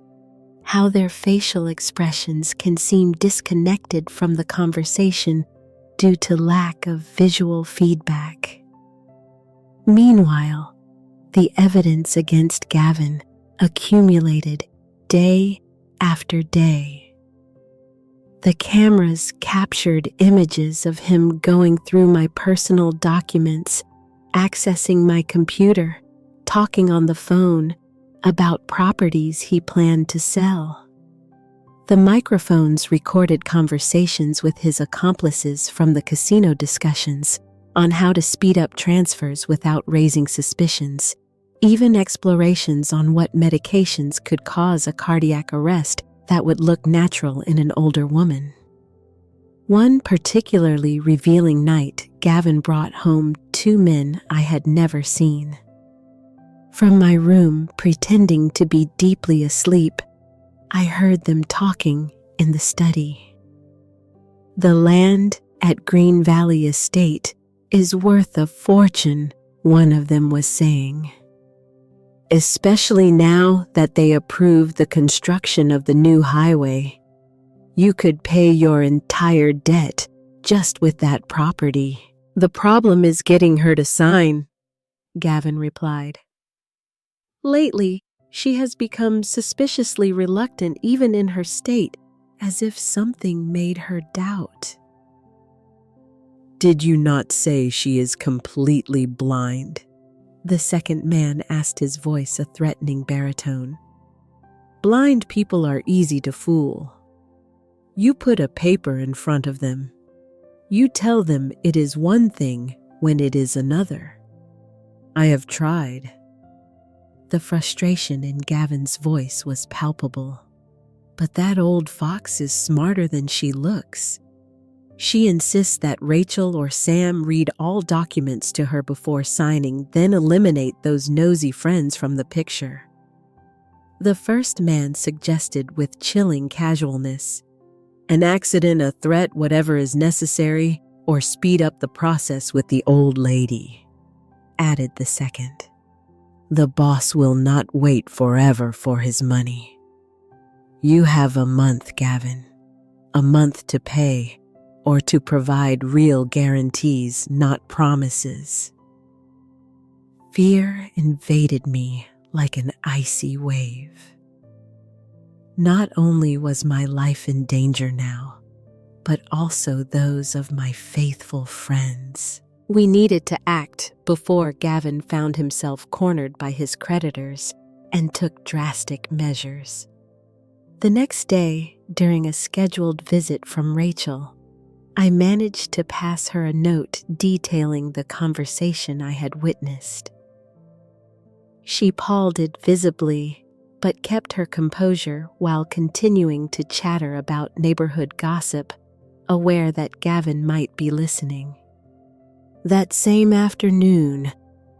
How their facial expressions can seem disconnected from the conversation due to lack of visual feedback. Meanwhile, the evidence against Gavin accumulated day after day. The cameras captured images of him going through my personal documents, accessing my computer, talking on the phone about properties he planned to sell. The microphones recorded conversations with his accomplices from the casino discussions on how to speed up transfers without raising suspicions, even explorations on what medications could cause a cardiac arrest that would look natural in an older woman. One particularly revealing night, Gavin brought home 2 men I had never seen. From my room, pretending to be deeply asleep, I heard them talking in the study. "The land at Green Valley Estate is worth a fortune," one of them was saying. "Especially now that they approved the construction of the new highway. You could pay your entire debt just with that property." "The problem is getting her to sign," Gavin replied. "Lately, she has become suspiciously reluctant even in her state, as if something made her doubt." "Did you not say she is completely blind?" The second man asked, his voice a threatening baritone. "Blind people are easy to fool. You put a paper in front of them. You tell them it is one thing when it is another. I have tried." The frustration in Gavin's voice was palpable. "But that old fox is smarter than she looks. She insists that Rachel or Sam read all documents to her before signing, then eliminate those nosy friends from the picture." The first man suggested with chilling casualness, "An accident, a threat, whatever is necessary, or speed up the process with the old lady," added the second. "The boss will not wait forever for his money. You have a month, Gavin. A month to pay, or to provide real guarantees, not promises." Fear invaded me like an icy wave. Not only was my life in danger now, but also those of my faithful friends. We needed to act before Gavin found himself cornered by his creditors and took drastic measures. The next day, during a scheduled visit from Rachel, I managed to pass her a note detailing the conversation I had witnessed. She paled visibly, but kept her composure while continuing to chatter about neighborhood gossip, aware that Gavin might be listening. That same afternoon,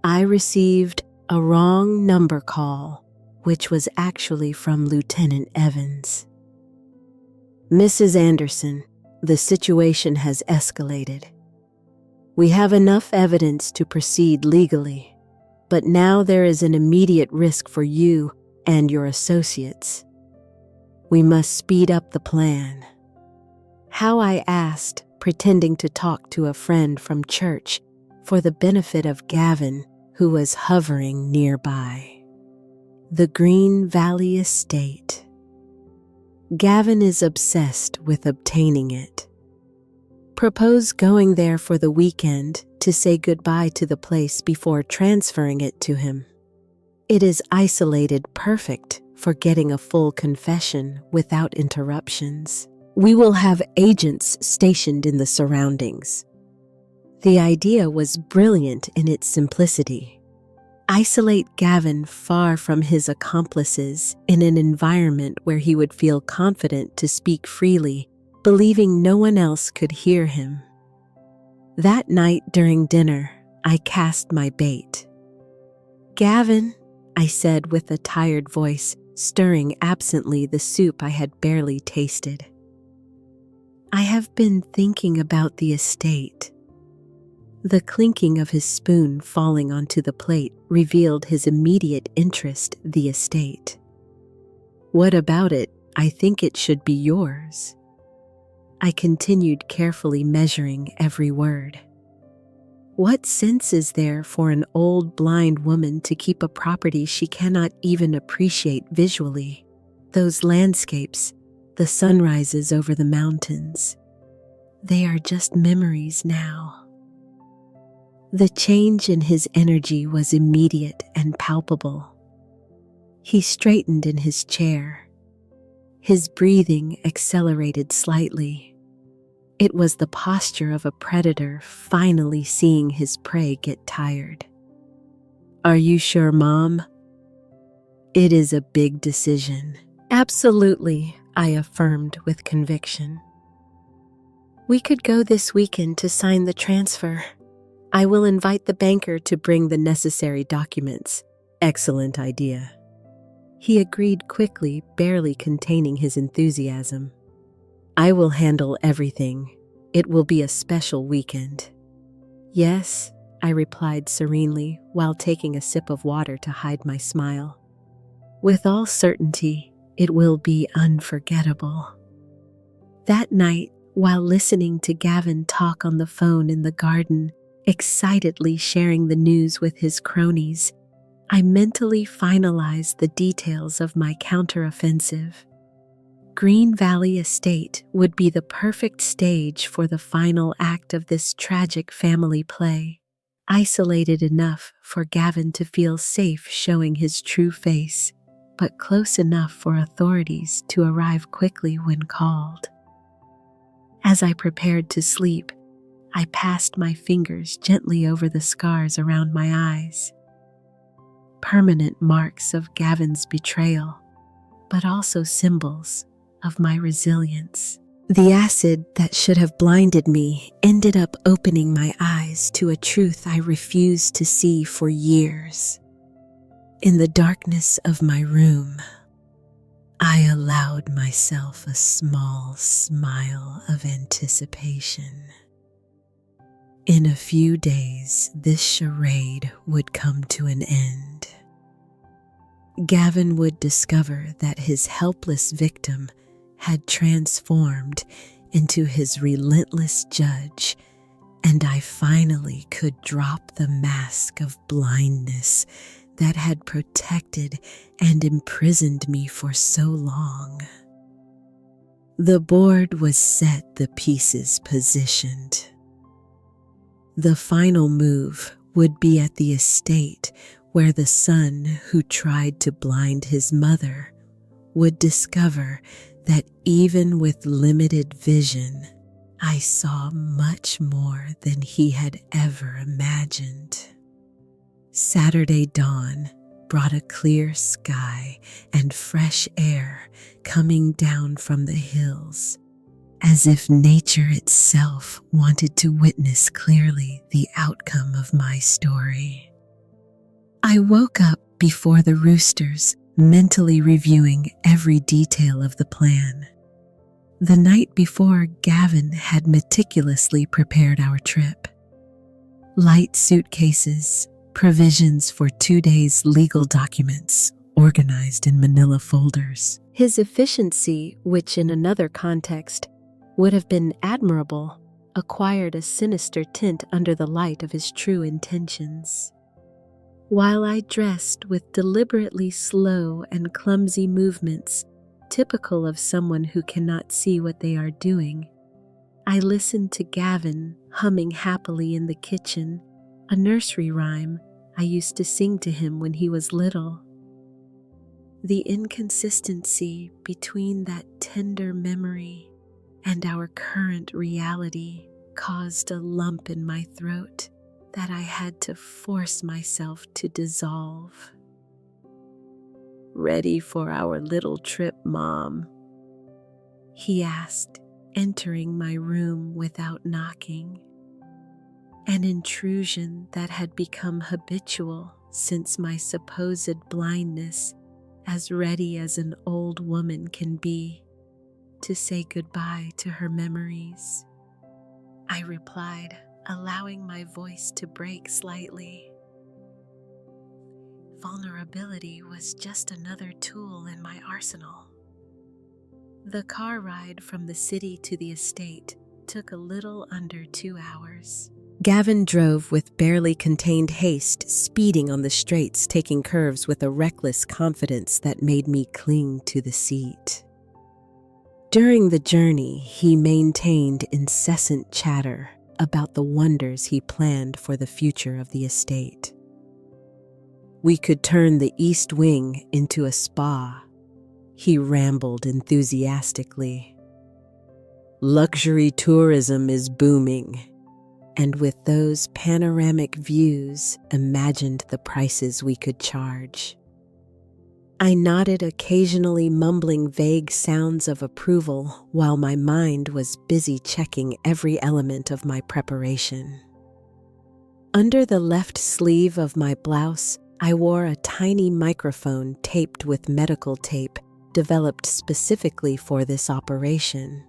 I received a wrong number call, which was actually from Lieutenant Evans. "Mrs. Anderson, the situation has escalated. We have enough evidence to proceed legally. but now there is an immediate risk for you and your associates. We must speed up the plan." How I asked, pretending to talk to a friend from church for the benefit of Gavin, who was hovering nearby. The Green Valley Estate. Gavin is obsessed with obtaining it. Propose going there for the weekend to say goodbye to the place before transferring it to him. It is isolated, perfect for getting a full confession without interruptions. We will have agents stationed in the surroundings. The idea was brilliant in its simplicity. Isolate Gavin far from his accomplices in an environment where he would feel confident to speak freely, believing no one else could hear him. That night during dinner, I cast my bait. "Gavin," I said with a tired voice, stirring absently the soup I had barely tasted. "I have been thinking about the estate." The clinking of his spoon falling onto the plate revealed his immediate interest, the estate. "What about it? I think it should be yours." I continued, carefully measuring every word. What sense is there for an old blind woman to keep a property she cannot even appreciate visually? Those landscapes, the sunrises over the mountains, they are just memories now. The change in his energy was immediate and palpable. He straightened in his chair. His breathing accelerated slightly. It was the posture of a predator finally seeing his prey get tired. "Are you sure, Mom?" "It is a big decision." "Absolutely," I affirmed with conviction. "We could go this weekend to sign the transfer. I will invite the banker to bring the necessary documents." "Excellent idea." He agreed quickly, barely containing his enthusiasm. "I will handle everything. It will be a special weekend." "Yes," I replied serenely while taking a sip of water to hide my smile. "With all certainty, it will be unforgettable." That night, while listening to Gavin talk on the phone in the garden, excitedly sharing the news with his cronies, I mentally finalized the details of my counteroffensive. Green Valley Estate would be the perfect stage for the final act of this tragic family play, isolated enough for Gavin to feel safe showing his true face, but close enough for authorities to arrive quickly when called. As I prepared to sleep, I passed my fingers gently over the scars around my eyes. Permanent marks of Gavin's betrayal, but also symbols of my resilience. The acid that should have blinded me ended up opening my eyes to a truth I refused to see for years. In the darkness of my room, I allowed myself a small smile of anticipation. In a few days, this charade would come to an end. Gavin would discover that his helpless victim had transformed into his relentless judge, and I finally could drop the mask of blindness that had protected and imprisoned me for so long. The board was set, the pieces positioned. The final move would be at the estate where the son who tried to blind his mother would discover that even with limited vision, I saw much more than he had ever imagined. Saturday dawn brought a clear sky and fresh air coming down from the hills, as if nature itself wanted to witness clearly the outcome of my story. I woke up before the roosters, mentally reviewing every detail of the plan. The night before, Gavin had meticulously prepared our trip. Light suitcases, provisions for 2 days' legal documents organized in manila folders. His efficiency, which in another context would have been admirable, acquired a sinister tint under the light of his true intentions. While I dressed with deliberately slow and clumsy movements, typical of someone who cannot see what they are doing, I listened to Gavin humming happily in the kitchen, a nursery rhyme I used to sing to him when he was little. The inconsistency between that tender memory and our current reality caused a lump in my throat that I had to force myself to dissolve. "Ready for our little trip, Mom?" he asked, entering my room without knocking. An intrusion that had become habitual since my supposed blindness, as ready as an old woman can be to say goodbye to her memories. I replied, allowing my voice to break slightly. Vulnerability was just another tool in my arsenal. The car ride from the city to the estate took a little under 2 hours. Gavin drove with barely contained haste, speeding on the straights, taking curves with a reckless confidence that made me cling to the seat. During the journey, he maintained incessant chatter about the wonders he planned for the future of the estate. We could turn the east wing into a spa, he rambled enthusiastically. Luxury tourism is booming, and with those panoramic views, imagined the prices we could charge. I nodded, occasionally mumbling vague sounds of approval while my mind was busy checking every element of my preparation. Under the left sleeve of my blouse, I wore a tiny microphone taped with medical tape developed specifically for this operation.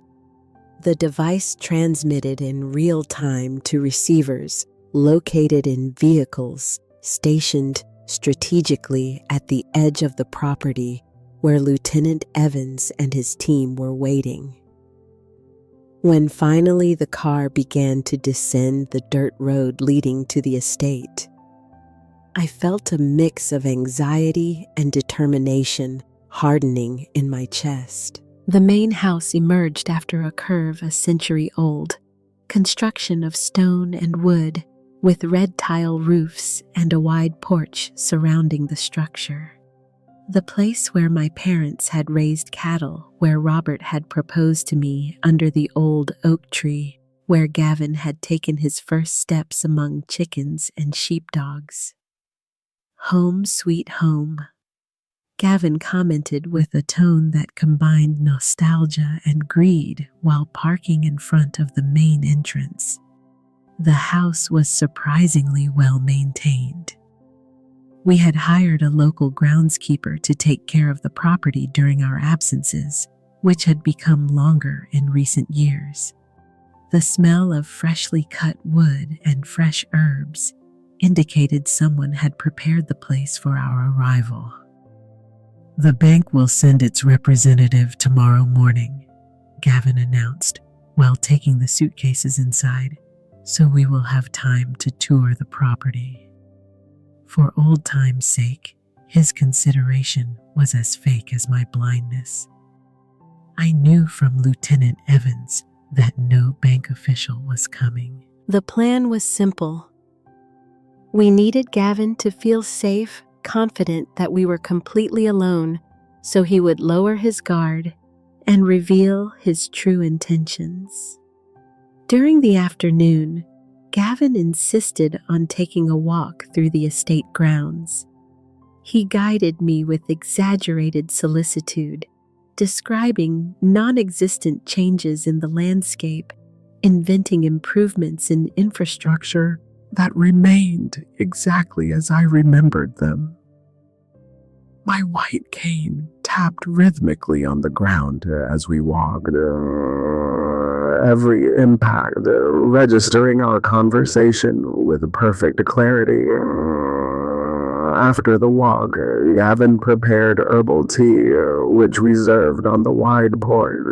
The device transmitted in real time to receivers located in vehicles stationed strategically at the edge of the property where Lieutenant Evans and his team were waiting. When finally the car began to descend the dirt road leading to the estate, I felt a mix of anxiety and determination hardening in my chest. The main house emerged after a curve a century old, construction of stone and wood, with red tile roofs and a wide porch surrounding the structure. The place where my parents had raised cattle, where Robert had proposed to me under the old oak tree, where Gavin had taken his first steps among chickens and sheepdogs. Home sweet home, Gavin commented with a tone that combined nostalgia and greed while parking in front of the main entrance. The house was surprisingly well maintained. We had hired a local groundskeeper to take care of the property during our absences, which had become longer in recent years. The smell of freshly cut wood and fresh herbs indicated someone had prepared the place for our arrival. "The bank will send its representative tomorrow morning," Gavin announced while taking the suitcases inside, "so we will have time to tour the property." For old time's sake, his consideration was as fake as my blindness. I knew from Lieutenant Evans that no bank official was coming. The plan was simple. We needed Gavin to feel safe, confident that we were completely alone, so he would lower his guard and reveal his true intentions. During the afternoon, Gavin insisted on taking a walk through the estate grounds. He guided me with exaggerated solicitude, describing non-existent changes in the landscape, inventing improvements in infrastructure that remained exactly as I remembered them. My white cane tapped rhythmically on the ground as we walked, every impact registering our conversation with perfect clarity. After the walk, Gavin prepared herbal tea, which we served on the wide porch.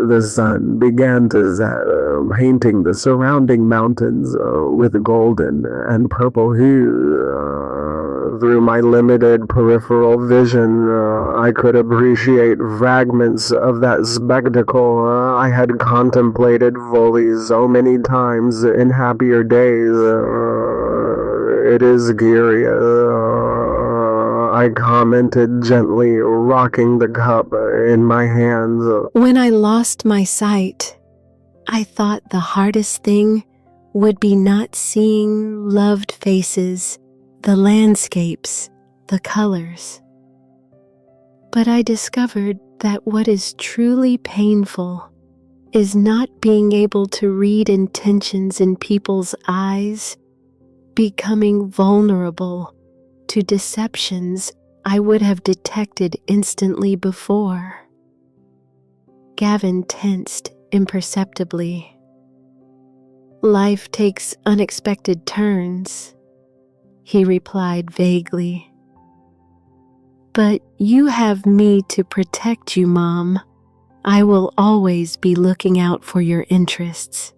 The sun began to set, painting the surrounding mountains with golden and purple hues. Through my limited peripheral vision, I could appreciate fragments of that spectacle I had contemplated fully so many times in happier days. It is curious, I commented gently, rocking the cup in my hands. When I lost my sight, I thought the hardest thing would be not seeing loved faces, the landscapes, the colors. But I discovered that what is truly painful is not being able to read intentions in people's eyes, becoming vulnerable to deceptions I would have detected instantly before. Gavin tensed imperceptibly. Life takes unexpected turns, he replied vaguely. But you have me to protect you, Mom. I will always be looking out for your interests.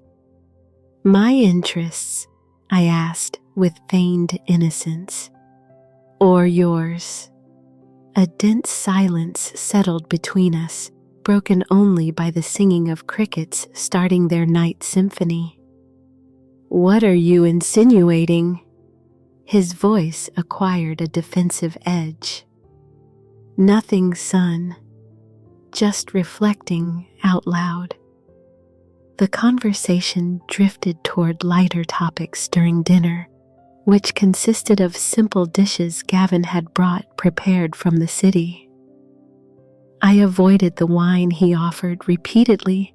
My interests? I asked with feigned innocence. Or yours? A dense silence settled between us, broken only by the singing of crickets starting their night symphony. What are you insinuating? His voice acquired a defensive edge. Nothing, son. Just reflecting out loud. The conversation drifted toward lighter topics during dinner, which consisted of simple dishes Gavin had brought prepared from the city. I avoided the wine he offered repeatedly,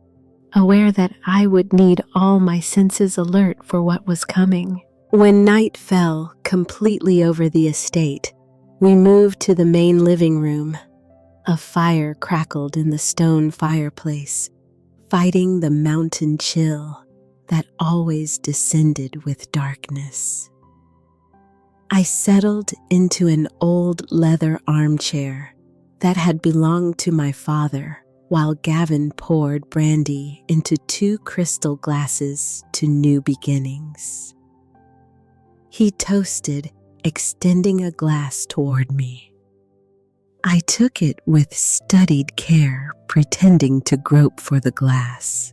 aware that I would need all my senses alert for what was coming. When night fell completely over the estate, we moved to the main living room. A fire crackled in the stone fireplace, fighting the mountain chill that always descended with darkness. I settled into an old leather armchair that had belonged to my father while Gavin poured brandy into 2 crystal glasses to new beginnings. He toasted, extending a glass toward me. I took it with studied care, pretending to grope for the glass.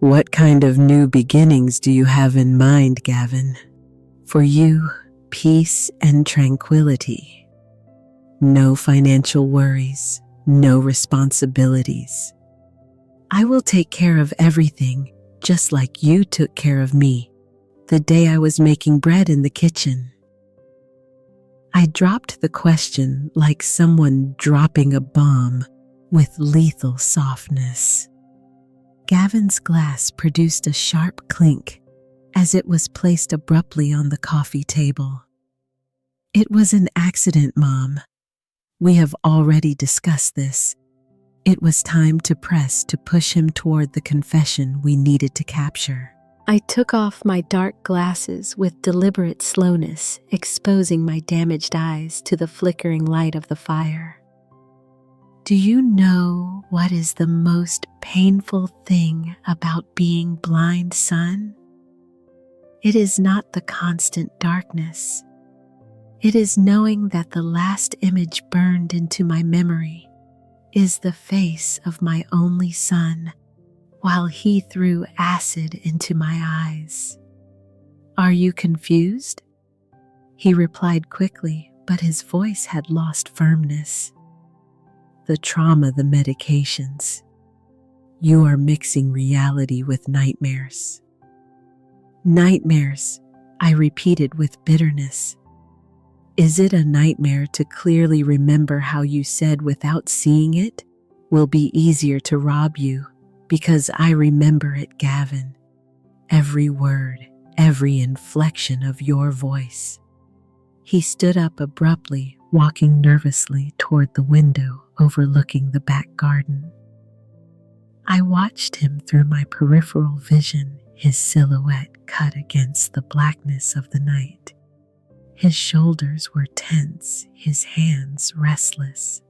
What kind of new beginnings do you have in mind, Gavin? For you, peace and tranquility. No financial worries, no responsibilities. I will take care of everything, just like you took care of me the day I was making bread in the kitchen. I dropped the question like someone dropping a bomb with lethal softness. Gavin's glass produced a sharp clink as it was placed abruptly on the coffee table. It was an accident, Mom. We have already discussed this. It was time to press to push him toward the confession we needed to capture. I took off my dark glasses with deliberate slowness, exposing my damaged eyes to the flickering light of the fire. Do you know what is the most painful thing about being blind, son? It is not the constant darkness. It is knowing that the last image burned into my memory is the face of my only son, while he threw acid into my eyes. Are you confused? He replied quickly, but his voice had lost firmness. The trauma, the medications. You are mixing reality with nightmares. Nightmares, I repeated with bitterness. Is it a nightmare to clearly remember how you said without seeing it will be easier to rob you? Because I remember it, Gavin. Every word, every inflection of your voice. He stood up abruptly, walking nervously toward the window overlooking the back garden. I watched him through my peripheral vision, his silhouette cut against the blackness of the night. His shoulders were tense, his hands restless.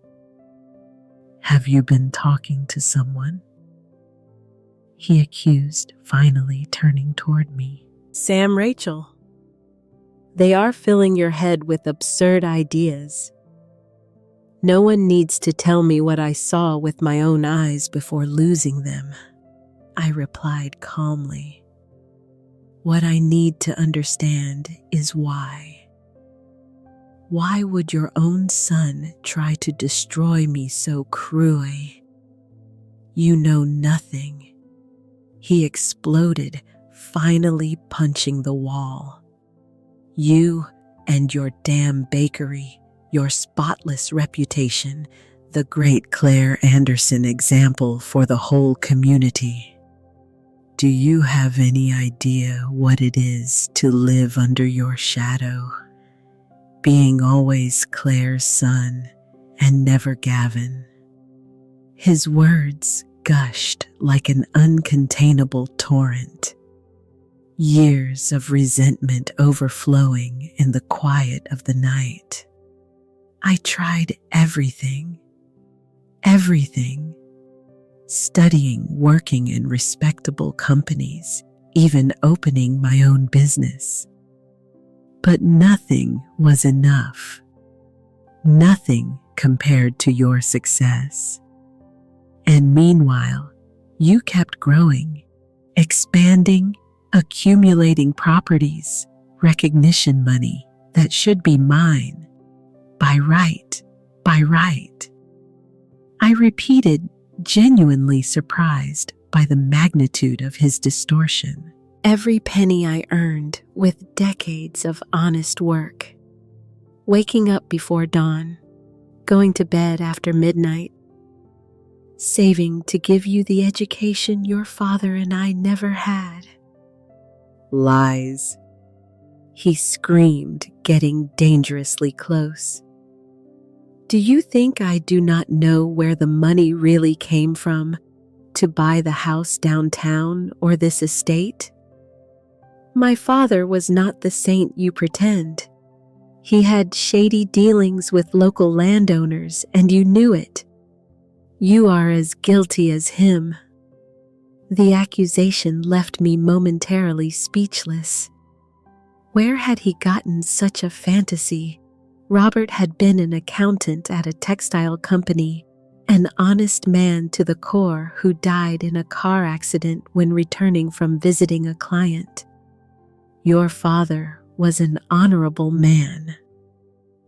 "Have you been talking to someone?" he accused, finally turning toward me. Sam, Rachel. They are filling your head with absurd ideas. No one needs to tell me what I saw with my own eyes before losing them, I replied calmly. What I need to understand is why. Why would your own son try to destroy me so cruelly? You know nothing. He exploded, finally punching the wall. You and your damn bakery, your spotless reputation, the great Claire Anderson example for the whole community. Do you have any idea what it is to live under your shadow, being always Claire's son and never Gavin? His words gushed like an uncontainable torrent, years of resentment overflowing in the quiet of the night. I tried everything, studying, working in respectable companies, even opening my own business. But nothing was enough. Nothing compared to your success. And meanwhile, you kept growing, expanding, accumulating properties, recognition money that should be mine. By right. I repeated, genuinely surprised by the magnitude of his distortion. Every penny I earned with decades of honest work. Waking up before dawn, going to bed after midnight, saving to give you the education your father and I never had. Lies, he screamed, getting dangerously close. Do you think I do not know where the money really came from to buy the house downtown or this estate? My father was not the saint you pretend. He had shady dealings with local landowners, and you knew it. You are as guilty as him. The accusation left me momentarily speechless. Where had he gotten such a fantasy? Robert had been an accountant at a textile company, an honest man to the core who died in a car accident when returning from visiting a client. Your father was an honorable man.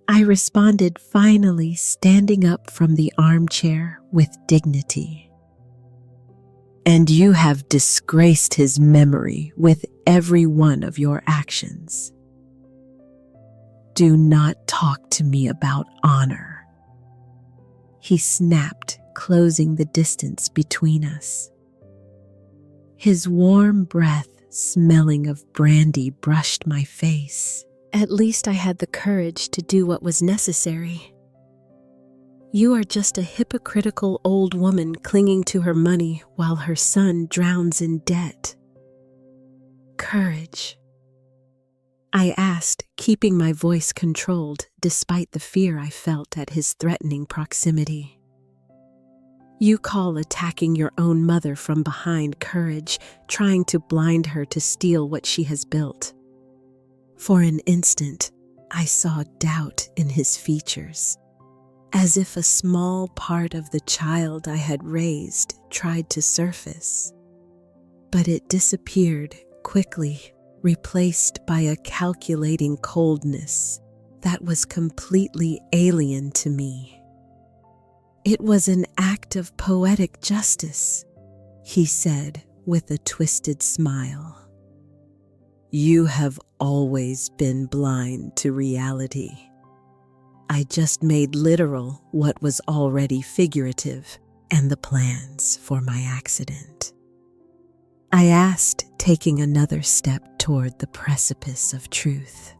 I responded, finally standing up from the armchair with dignity. And you have disgraced his memory with every one of your actions. Do not talk to me about honor, he snapped, closing the distance between us. His warm breath, smelling of brandy, brushed my face. At least I had the courage to do what was necessary. You are just a hypocritical old woman clinging to her money while her son drowns in debt. Courage, I asked, keeping my voice controlled despite the fear I felt at his threatening proximity. You call attacking your own mother from behind courage, trying to blind her to steal what she has built. For an instant, I saw doubt in his features, as if a small part of the child I had raised tried to surface. But it disappeared quickly, replaced by a calculating coldness that was completely alien to me. It was an act of poetic justice, he said with a twisted smile. You have always been blind to reality. I just made literal what was already figurative and the plans for my accident. I asked, taking another step toward the precipice of truth.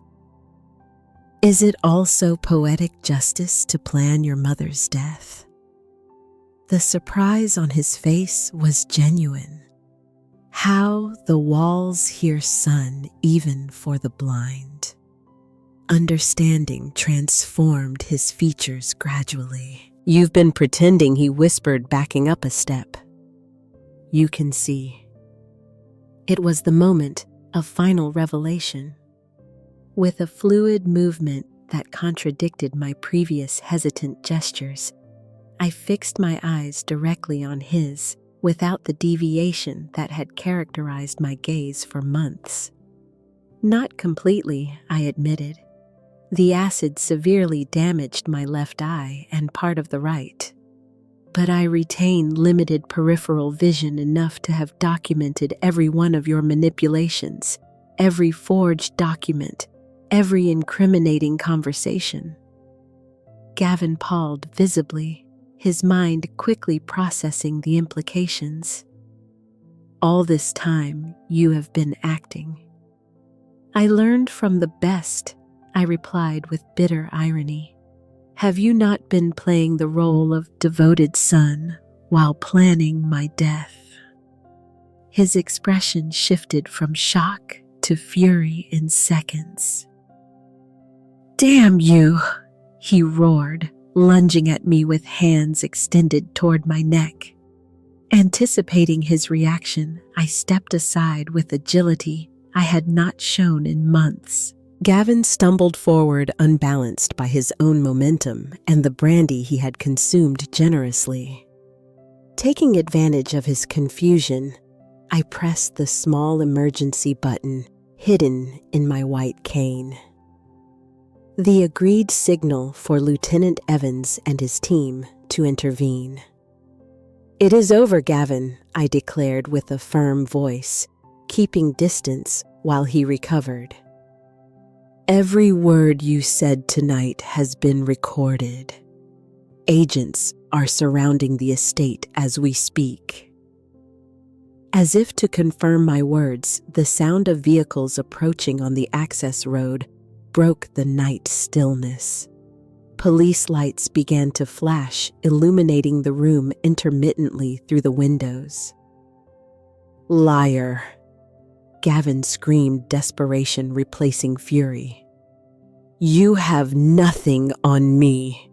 Is it also poetic justice to plan your mother's death? The surprise on his face was genuine. How the walls hear sun even for the blind. Understanding transformed his features gradually. "You've been pretending," he whispered, backing up a step. "You can see." It was the moment of final revelation. With a fluid movement that contradicted my previous hesitant gestures, I fixed my eyes directly on his, without the deviation that had characterized my gaze for months. Not completely, I admitted. The acid severely damaged my left eye and part of the right. But I retain limited peripheral vision enough to have documented every one of your manipulations, every forged document, every incriminating conversation. Gavin paused visibly, his mind quickly processing the implications. "All this time, you have been acting." "I learned from the best," I replied with bitter irony. "Have you not been playing the role of devoted son while planning my death?" His expression shifted from shock to fury in seconds. "Damn you!" he roared, lunging at me with hands extended toward my neck. Anticipating his reaction, I stepped aside with agility I had not shown in months. Gavin stumbled forward, unbalanced by his own momentum and the brandy he had consumed generously. Taking advantage of his confusion, I pressed the small emergency button hidden in my white cane. The agreed signal for Lieutenant Evans and his team to intervene. "It is over, Gavin," I declared with a firm voice, keeping distance while he recovered. "Every word you said tonight has been recorded. Agents are surrounding the estate as we speak." As if to confirm my words, the sound of vehicles approaching on the access road broke the night stillness. Police lights began to flash, illuminating the room intermittently through the windows. "Liar!" Gavin screamed, desperation replacing fury. "You have nothing on me.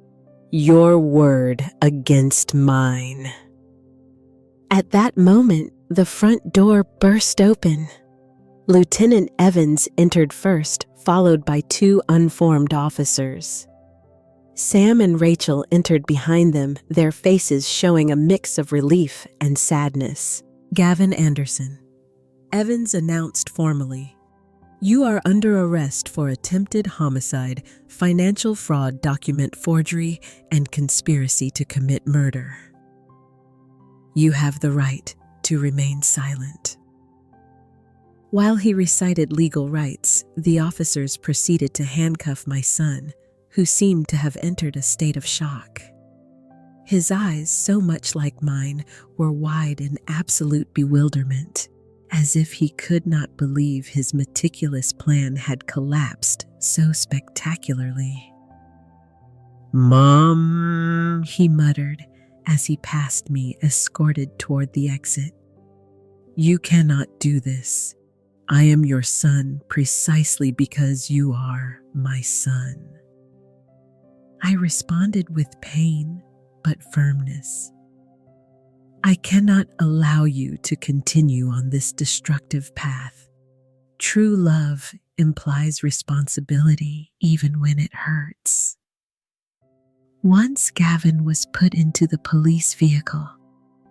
Your word against mine." At that moment, the front door burst open. Lieutenant Evans entered first, followed by two unformed officers. Sam and Rachel entered behind them, their faces showing a mix of relief and sadness. "Gavin Anderson," Evans announced formally, "you are under arrest for attempted homicide, financial fraud, document forgery, and conspiracy to commit murder. You have the right to remain silent." While he recited legal rights, the officers proceeded to handcuff my son, who seemed to have entered a state of shock. His eyes, so much like mine, were wide in absolute bewilderment, as if he could not believe his meticulous plan had collapsed so spectacularly. "Mom," he muttered as he passed me, escorted toward the exit. "You cannot do this. I am your son precisely because you are my son." I responded with pain but firmness. "I cannot allow you to continue on this destructive path. True love implies responsibility even when it hurts." Once Gavin was put into the police vehicle,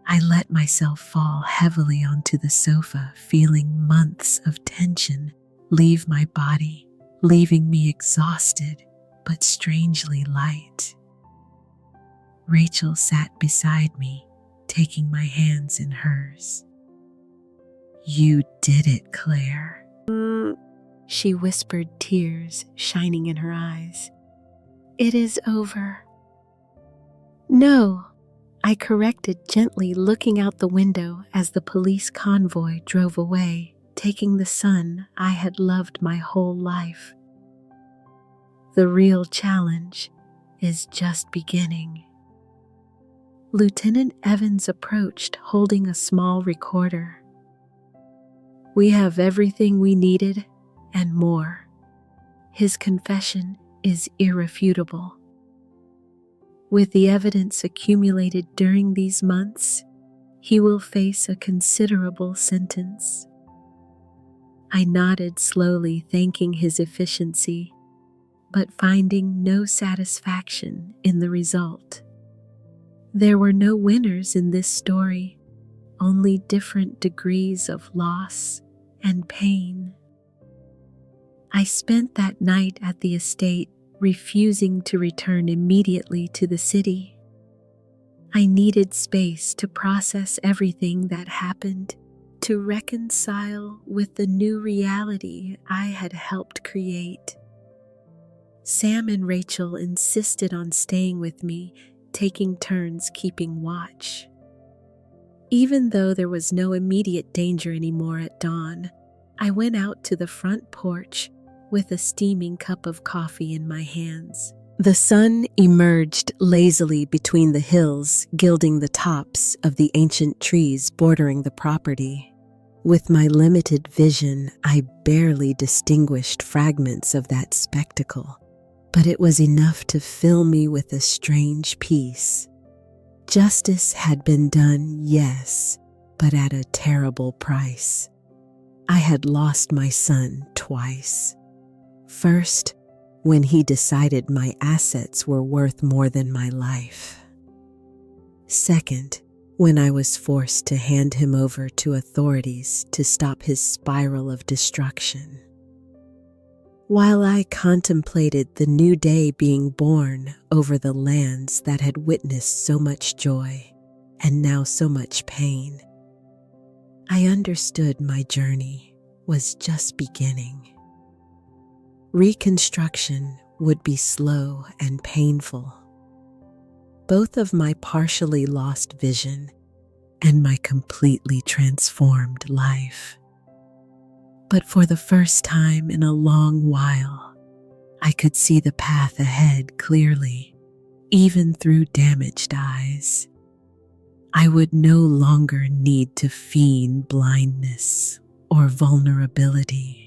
I let myself fall heavily onto the sofa, feeling months of tension leave my body, leaving me exhausted but strangely light. Rachel sat beside me, taking my hands in hers. "You did it, Claire," she whispered, tears shining in her eyes. "It is over." "No," I corrected gently, looking out the window as the police convoy drove away, taking the son I had loved my whole life. "The real challenge is just beginning." Lieutenant Evans approached, holding a small recorder. "We have everything we needed and more." His confession is irrefutable. With the evidence accumulated during these months, he will face a considerable sentence. I nodded slowly, thanking his efficiency, but finding no satisfaction in the result. There were no winners in this story, only different degrees of loss and pain. I spent that night at the estate, refusing to return immediately to the city. I needed space to process everything that happened, to reconcile with the new reality I had helped create. Sam and Rachel insisted on staying with me, taking turns keeping watch. Even though there was no immediate danger anymore at dawn, I went out to the front porch with a steaming cup of coffee in my hands. The sun emerged lazily between the hills, gilding the tops of the ancient trees bordering the property. With my limited vision, I barely distinguished fragments of that spectacle, but it was enough to fill me with a strange peace. Justice had been done, yes, but at a terrible price. I had lost my son twice. First, when he decided my assets were worth more than my life. Second, when I was forced to hand him over to authorities to stop his spiral of destruction. While I contemplated the new day being born over the lands that had witnessed so much joy and now so much pain, I understood my journey was just beginning. Reconstruction would be slow and painful. Both of my partially lost vision and my completely transformed life. But for the first time in a long while, I could see the path ahead clearly, even through damaged eyes. I would no longer need to feign blindness or vulnerability.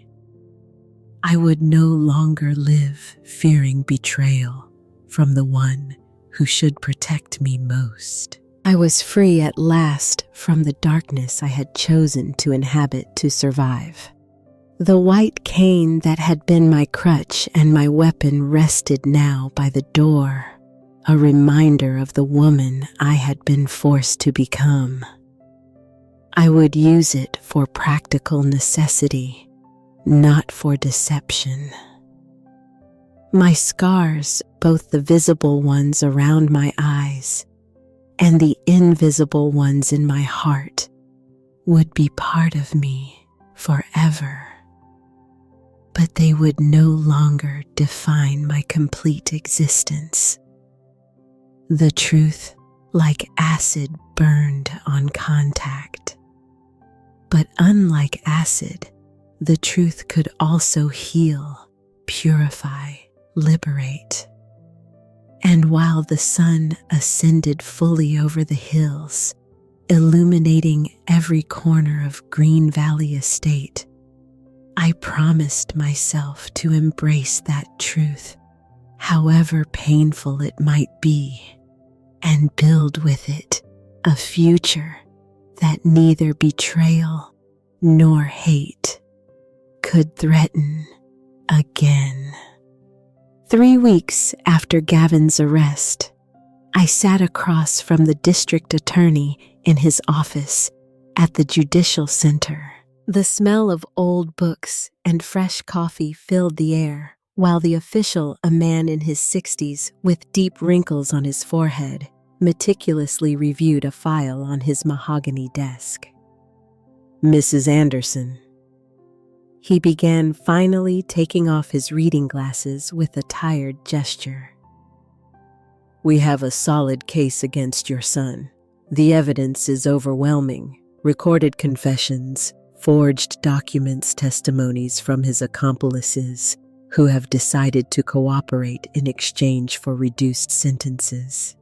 I would no longer live fearing betrayal from the one who should protect me most. I was free at last from the darkness I had chosen to inhabit to survive. The white cane that had been my crutch and my weapon rested now by the door, a reminder of the woman I had been forced to become. I would use it for practical necessity, not for deception. My scars, both the visible ones around my eyes and the invisible ones in my heart, would be part of me forever. But they would no longer define my complete existence. The truth, like acid, burned on contact. But unlike acid, the truth could also heal, purify, liberate. And while the sun ascended fully over the hills, illuminating every corner of Green Valley Estate, I promised myself to embrace that truth, however painful it might be, and build with it a future that neither betrayal nor hate could threaten again. 3 weeks after Gavin's arrest, I sat across from the district attorney in his office at the Judicial Center. The smell of old books and fresh coffee filled the air, while the official, a man in his 60s with deep wrinkles on his forehead, meticulously reviewed a file on his mahogany desk. "Mrs. Anderson." He began, finally taking off his reading glasses with a tired gesture. "We have a solid case against your son. The evidence is overwhelming. Recorded confessions, forged documents, testimonies from his accomplices who have decided to cooperate in exchange for reduced sentences."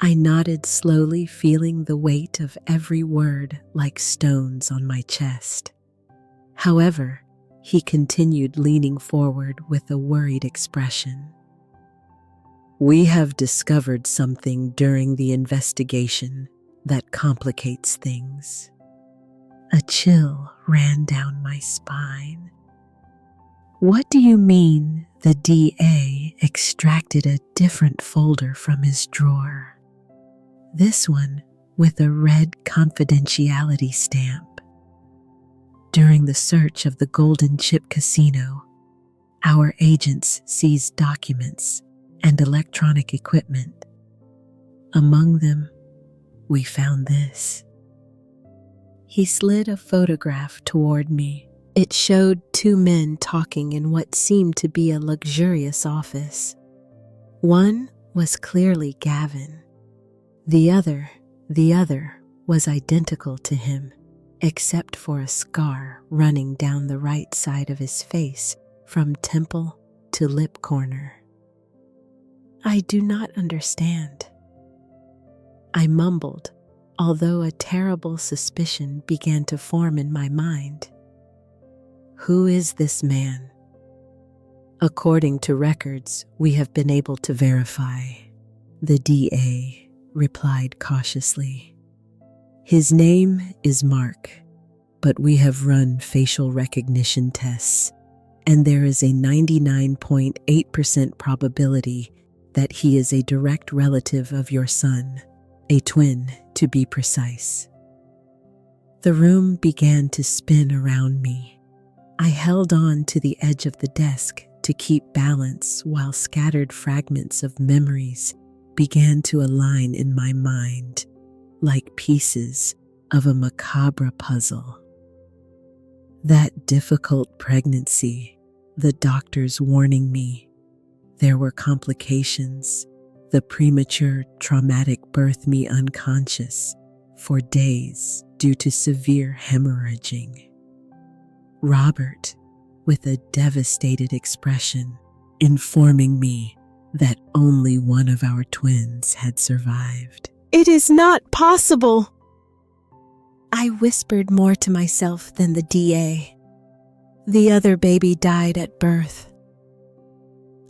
I nodded slowly, feeling the weight of every word like stones on my chest. However, He continued, leaning forward with a worried expression. We have discovered something during the investigation that complicates things. A chill ran down my spine. What do you mean? The DA extracted a different folder from his drawer. This one with a red confidentiality stamp. During the search of the Golden Chip Casino, our agents seized documents and electronic equipment. Among them, we found this. He slid a photograph toward me. It showed two men talking in what seemed to be a luxurious office. One was clearly Gavin. The other was identical to him, except for a scar running down the right side of his face from temple to lip corner. I do not understand, I mumbled, although a terrible suspicion began to form in my mind. Who is this man? According to records we have been able to verify, the DA replied cautiously. His name is Mark, but we have run facial recognition tests, and there is a 99.8% probability that he is a direct relative of your son, a twin to be precise. The room began to spin around me. I held on to the edge of the desk to keep balance while scattered fragments of memories began to align in my mind like pieces of a macabre puzzle. That difficult pregnancy, the doctors warning me there were complications, the premature traumatic birth me unconscious for days due to severe hemorrhaging. Robert, with a devastated expression, informing me that only one of our twins had survived. It is not possible! I whispered more to myself than the DA. The other baby died at birth.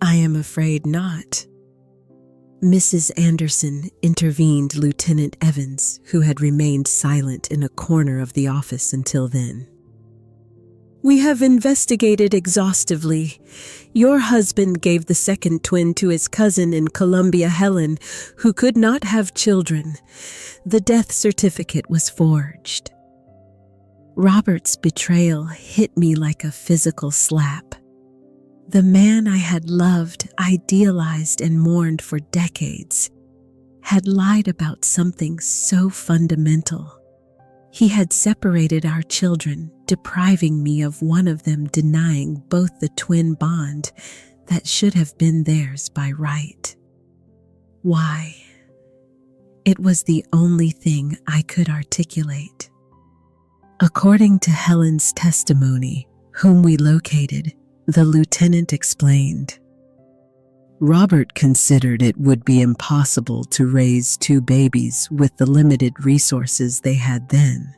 I am afraid not. Mrs. Anderson intervened Lieutenant Evans, who had remained silent in a corner of the office until then. We have investigated exhaustively. Your husband gave the second twin to his cousin in Columbia, Helen, who could not have children. The death certificate was forged. Robert's betrayal hit me like a physical slap. The man I had loved, idealized, and mourned for decades had lied about something so fundamental. He had separated our children, depriving me of one of them, denying both the twin bond that should have been theirs by right. Why? It was the only thing I could articulate. According to Helen's testimony, whom we located, the lieutenant explained. Robert considered it would be impossible to raise two babies with the limited resources they had then.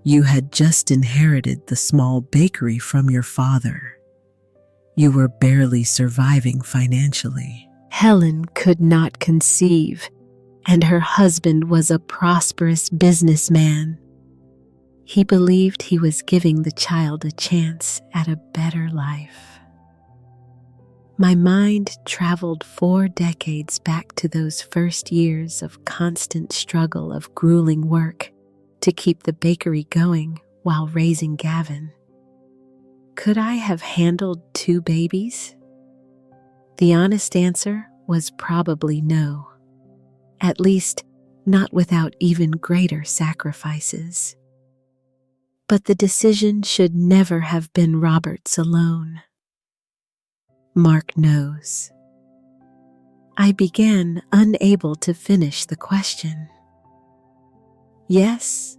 You had just inherited the small bakery from your father. You were barely surviving financially. Helen could not conceive, and her husband was a prosperous businessman. He believed he was giving the child a chance at a better life. My mind traveled 4 decades back to those first years of constant struggle of grueling work to keep the bakery going while raising Gavin. Could I have handled 2 babies? The honest answer was probably no. At least, not without even greater sacrifices. But the decision should never have been Robert's alone. Mark knows. I began, unable to finish the question. Yes,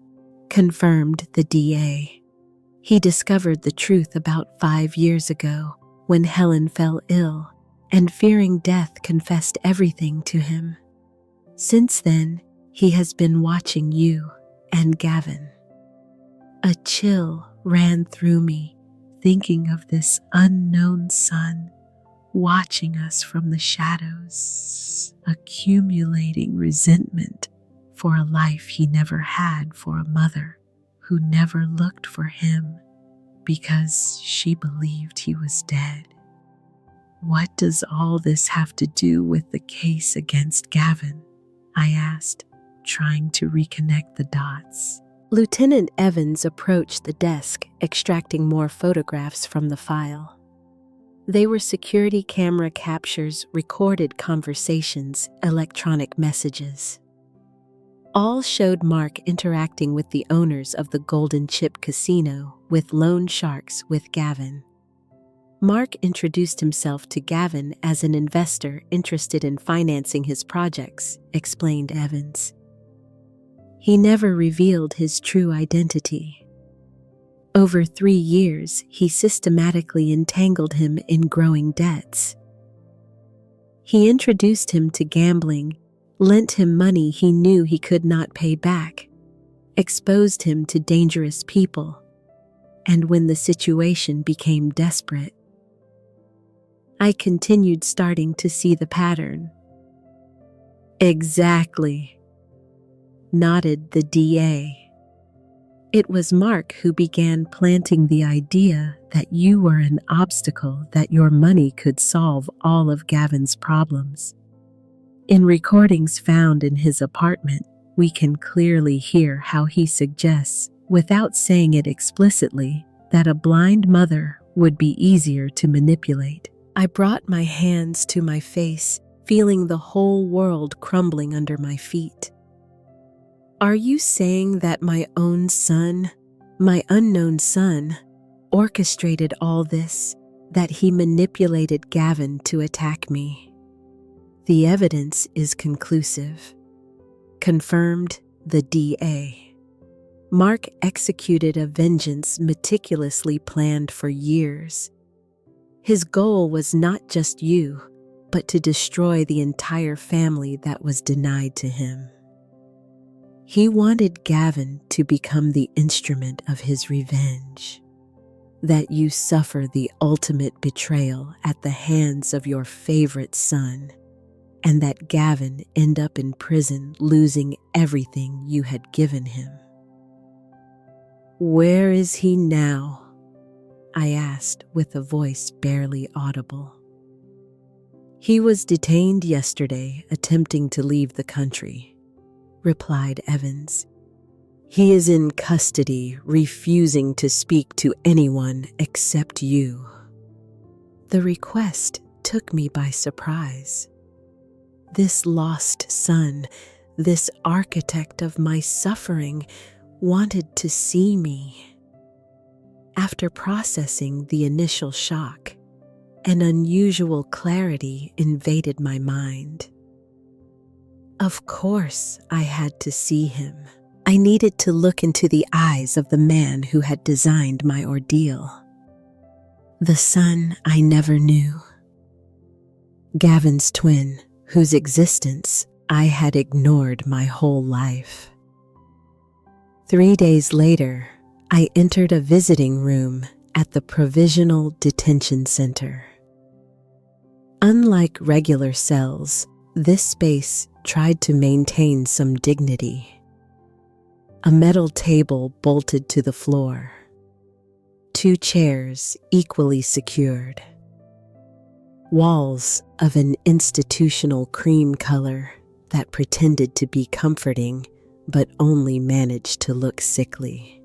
confirmed the DA. He discovered the truth about 5 years ago when Helen fell ill and, fearing death, confessed everything to him. Since then, he has been watching you and Gavin. A chill ran through me, thinking of this unknown son watching us from the shadows, accumulating resentment for a life he never had, for a mother who never looked for him because she believed he was dead. What does all this have to do with the case against Gavin? I asked, trying to reconnect the dots. Lieutenant Evans approached the desk, extracting more photographs from the file. They were security camera captures, recorded conversations, electronic messages. All showed Mark interacting with the owners of the Golden Chip Casino, with loan sharks with Gavin. Mark introduced himself to Gavin as an investor interested in financing his projects, explained Evans. He never revealed his true identity. Over 3 years, he systematically entangled him in growing debts. He introduced him to gambling, lent him money he knew he could not pay back, exposed him to dangerous people, and when the situation became desperate, I continued, starting to see the pattern. Exactly, nodded the DA. It was Mark who began planting the idea that you were an obstacle, that your money could solve all of Gavin's problems. In recordings found in his apartment, we can clearly hear how he suggests, without saying it explicitly, that a blind mother would be easier to manipulate. I brought my hands to my face, feeling the whole world crumbling under my feet. Are you saying that my own son, my unknown son, orchestrated all this, that he manipulated Gavin to attack me? The evidence is conclusive, confirmed the DA. Mark executed a vengeance meticulously planned for years. His goal was not just you, but to destroy the entire family that was denied to him. He wanted Gavin to become the instrument of his revenge, that you suffer the ultimate betrayal at the hands of your favorite son, and that Gavin end up in prison losing everything you had given him. Where is he now? I asked with a voice barely audible. He was detained yesterday attempting to leave the country, replied Evans. He is in custody, refusing to speak to anyone except you. The request took me by surprise. This lost son, this architect of my suffering, wanted to see me. After processing the initial shock, an unusual clarity invaded my mind. Of course, I had to see him. I needed to look into the eyes of the man who had designed my ordeal. The son I never knew. Gavin's twin, whose existence I had ignored my whole life. 3 days later, I entered a visiting room at the Provisional Detention Center. Unlike regular cells, this space tried to maintain some dignity. A metal table bolted to the floor. 2 chairs equally secured. Walls of an institutional cream color that pretended to be comforting but only managed to look sickly.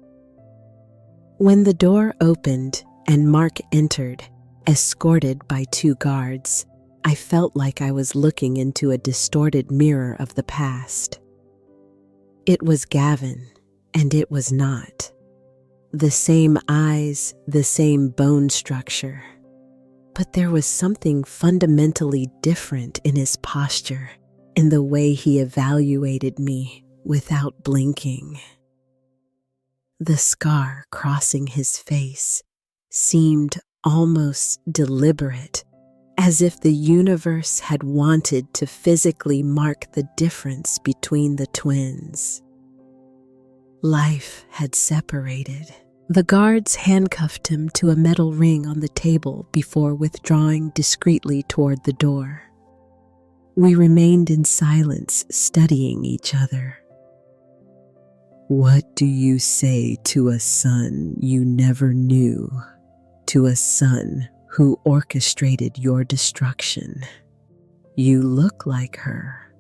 When the door opened and Mark entered, escorted by 2 guards, I felt like I was looking into a distorted mirror of the past. It was Gavin, and it was not. The same eyes, the same bone structure. But there was something fundamentally different in his posture, in the way he evaluated me without blinking. The scar crossing his face seemed almost deliberate, as if the universe had wanted to physically mark the difference between the twins. Life had separated, The guards handcuffed him to a metal ring on the table before withdrawing discreetly toward the door. We remained in silence, studying each other. What do you say to a son you never knew, to a son who orchestrated your destruction? You look like her,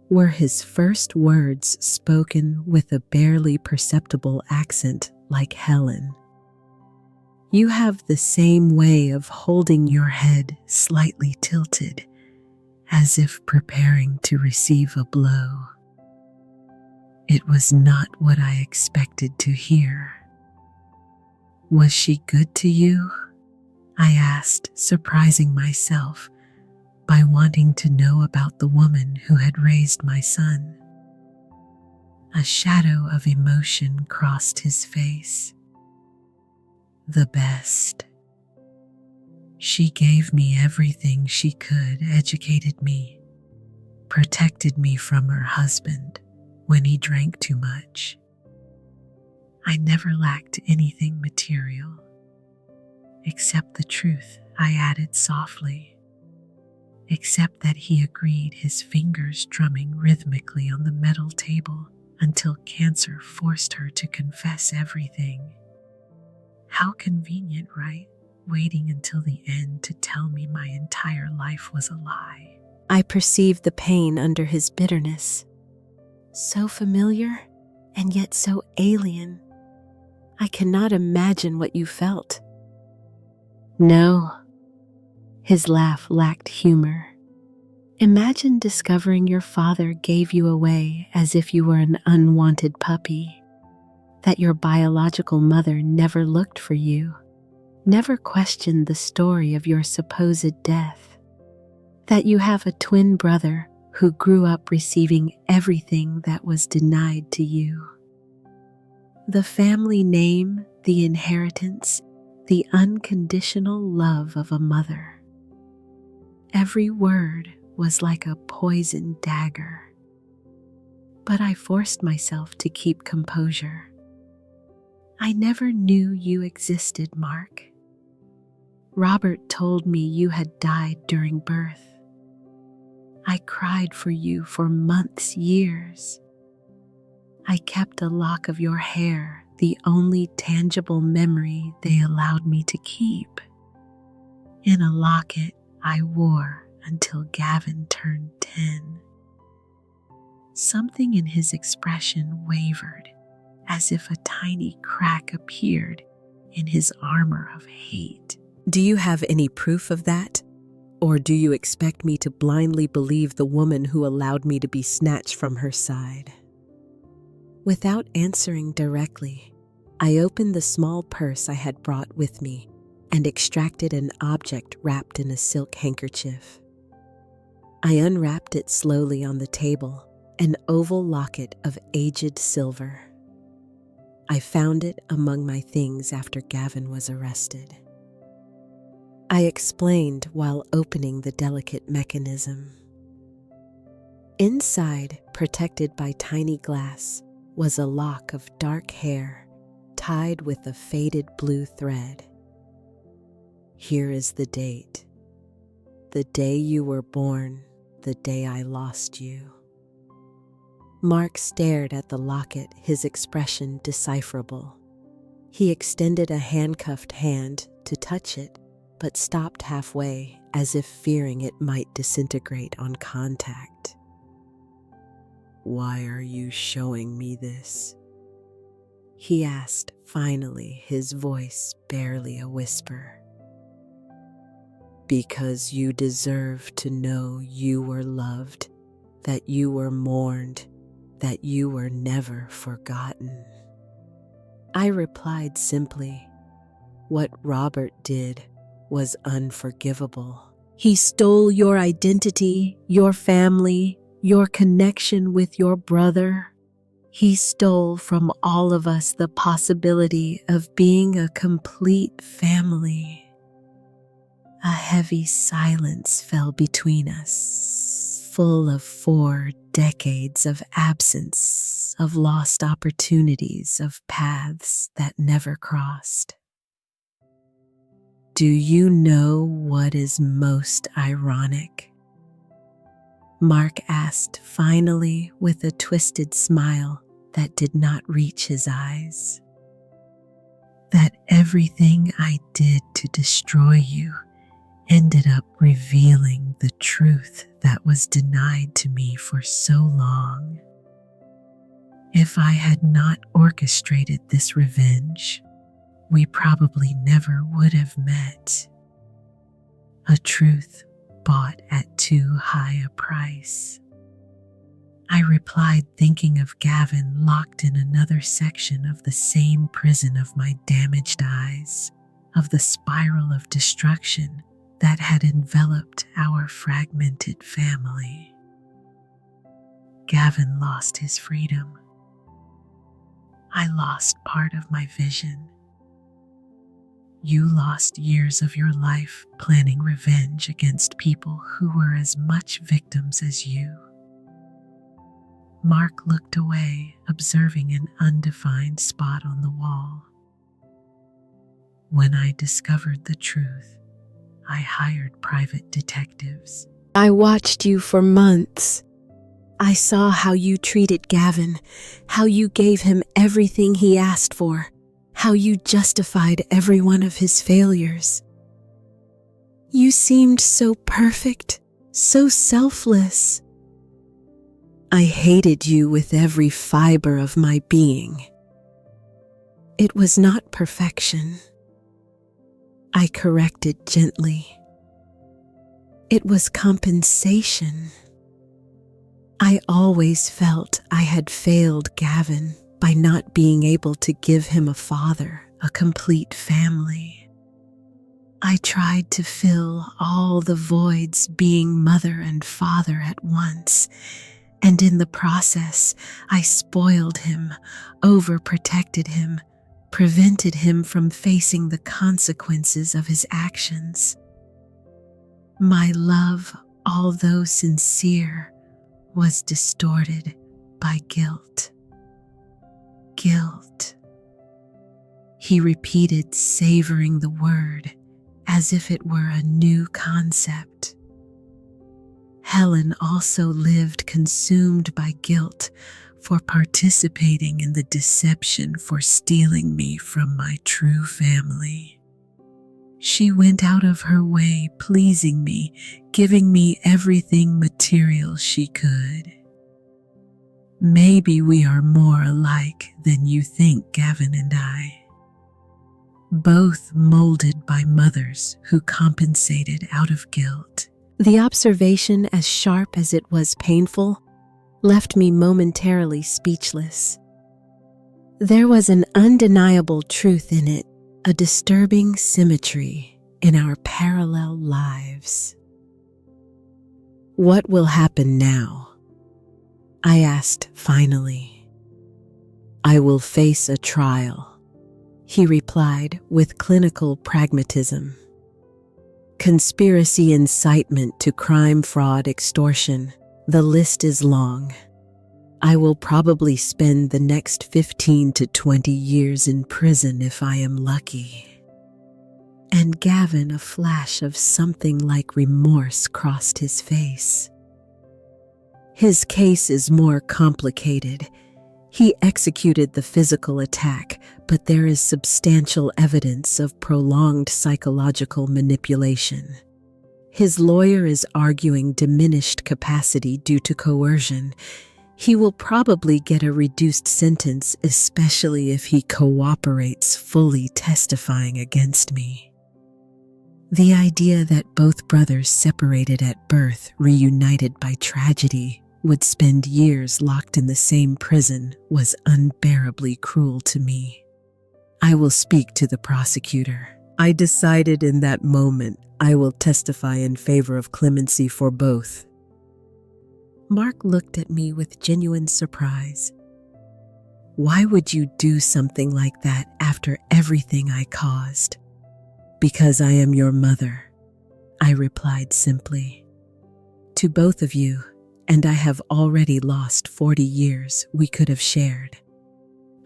were his first words, spoken with a barely perceptible accent like Helen. You have the same way of holding your head slightly tilted, as if preparing to receive a blow. It was not what I expected to hear. Was she good to you? I asked, surprising myself by wanting to know about the woman who had raised my son. A shadow of emotion crossed his face. The best. She gave me everything she could, educated me, protected me from her husband when he drank too much. I never lacked anything material, except the truth, I added softly, except that he agreed, his fingers drumming rhythmically on the metal table until cancer forced her to confess everything. How convenient, right? Waiting until the end to tell me my entire life was a lie. I perceived the pain under his bitterness. So familiar, and yet so alien. I cannot imagine what you felt. No. His laugh lacked humor. Imagine discovering your father gave you away as if you were an unwanted puppy, that your biological mother never looked for you, never questioned the story of your supposed death, that you have a twin brother who grew up receiving everything that was denied to you. The family name, the inheritance, the unconditional love of a mother. Every word was like a poisoned dagger. But I forced myself to keep composure. I never knew you existed, Mark. Robert told me you had died during birth. I cried for you for months, years. I kept a lock of your hair, the only tangible memory they allowed me to keep, in a locket I wore until Gavin turned 10. Something in his expression wavered, as if a tiny crack appeared in his armor of hate. Do you have any proof of that? Or do you expect me to blindly believe the woman who allowed me to be snatched from her side? Without answering directly, I opened the small purse I had brought with me and extracted an object wrapped in a silk handkerchief. I unwrapped it slowly on the table, an oval locket of aged silver. I found it among my things after Gavin was arrested. I explained while opening the delicate mechanism. Inside, protected by tiny glass, was a lock of dark hair tied with a faded blue thread. Here is the date. The day you were born, the day I lost you. Mark stared at the locket, his expression decipherable. He extended a handcuffed hand to touch it, but stopped halfway, as if fearing it might disintegrate on contact. Why are you showing me this? He asked finally, his voice barely a whisper. Because you deserve to know you were loved, that you were mourned, that you were never forgotten. I replied simply, what Robert did was unforgivable. He stole your identity, your family, your connection with your brother. He stole from all of us the possibility of being a complete family. A heavy silence fell between us, full of 4 decades of absence, of lost opportunities, of paths that never crossed. Do you know what is most ironic? Mark asked finally with a twisted smile that did not reach his eyes. That everything I did to destroy you ended up revealing the truth that was denied to me for so long. If I had not orchestrated this revenge, we probably never would have met. A truth bought at too high a price. I replied, thinking of Gavin locked in another section of the same prison of my damaged eyes, of the spiral of destruction that had enveloped our fragmented family. Gavin lost his freedom. I lost part of my vision. You lost years of your life planning revenge against people who were as much victims as you. Mark looked away, observing an undefined spot on the wall. When I discovered the truth, I hired private detectives. I watched you for months. I saw how you treated Gavin, how you gave him everything he asked for, how you justified every one of his failures. You seemed so perfect, so selfless. I hated you with every fiber of my being. It was not perfection. I corrected gently. It was compensation. I always felt I had failed Gavin by not being able to give him a father, a complete family. I tried to fill all the voids being mother and father at once, and in the process, I spoiled him, overprotected him, prevented him from facing the consequences of his actions. My love, although sincere, was distorted by guilt. Guilt. He repeated, savoring the word as if it were a new concept. Helen also lived consumed by guilt for participating in the deception, for stealing me from my true family. She went out of her way, pleasing me, giving me everything material she could. Maybe we are more alike than you think, Gavin and I. Both molded by mothers who compensated out of guilt. The observation, as sharp as it was painful, left me momentarily speechless. There was an undeniable truth in it, a disturbing symmetry in our parallel lives. What will happen now? I asked finally. I will face a trial, he replied with clinical pragmatism. Conspiracy, incitement to crime, fraud, extortion. The list is long. I will probably spend the next 15 to 20 years in prison if I am lucky. And Gavin, a flash of something like remorse crossed his face. His case is more complicated. He executed the physical attack, but there is substantial evidence of prolonged psychological manipulation. His lawyer is arguing diminished capacity due to coercion. He will probably get a reduced sentence, especially if he cooperates fully, testifying against me. The idea that both brothers separated at birth, reunited by tragedy, would spend years locked in the same prison was unbearably cruel to me. I will speak to the prosecutor. I decided in that moment I will testify in favor of clemency for both. Mark looked at me with genuine surprise. Why would you do something like that after everything I caused? Because I am your mother, I replied simply. To both of you, and I have already lost 40 years we could have shared.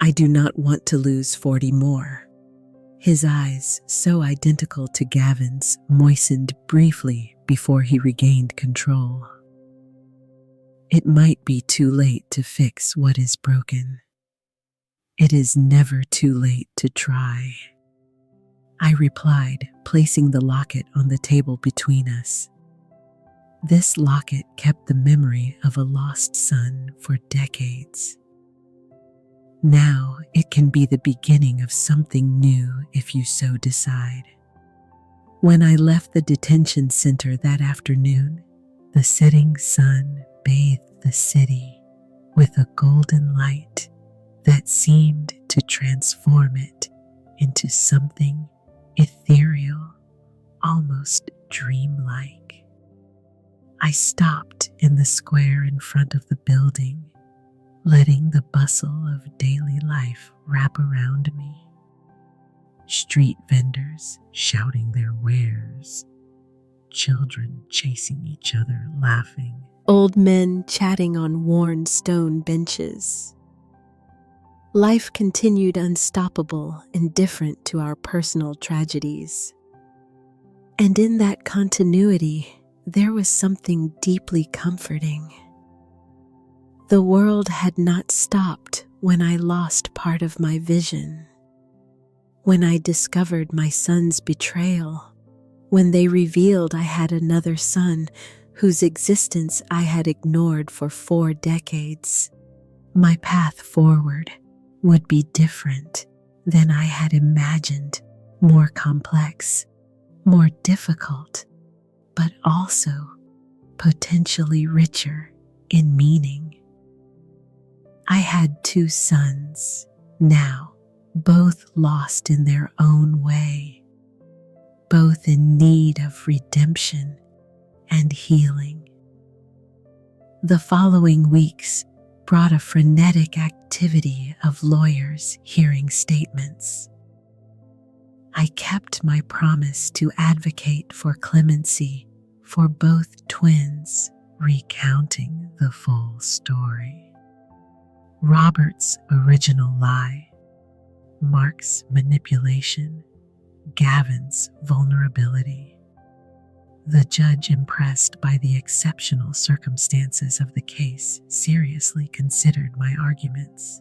I do not want to lose 40 more." His eyes, so identical to Gavin's, moistened briefly before he regained control. "It might be too late to fix what is broken. It is never too late to try," I replied, placing the locket on the table between us. This locket kept the memory of a lost son for decades. Now it can be the beginning of something new if you so decide. When I left the detention center that afternoon, the setting sun bathed the city with a golden light that seemed to transform it into something ethereal, almost dreamlike. I stopped in the square in front of the building, letting the bustle of daily life wrap around me. Street vendors shouting their wares, children chasing each other laughing, old men chatting on worn stone benches. Life continued unstoppable, indifferent to our personal tragedies. And in that continuity, there was something deeply comforting. The world had not stopped when I lost part of my vision, when I discovered my son's betrayal, when they revealed I had another son whose existence I had ignored for 4 decades. My path forward would be different than I had imagined, more complex, more difficult, but also potentially richer in meaning. I had 2 sons now, both lost in their own way, both in need of redemption and healing. The following weeks brought a frenetic activity of lawyers hearing statements. I kept my promise to advocate for clemency for both twins, recounting the full story. Robert's original lie, Mark's manipulation, Gavin's vulnerability. The judge, impressed by the exceptional circumstances of the case, seriously considered my arguments.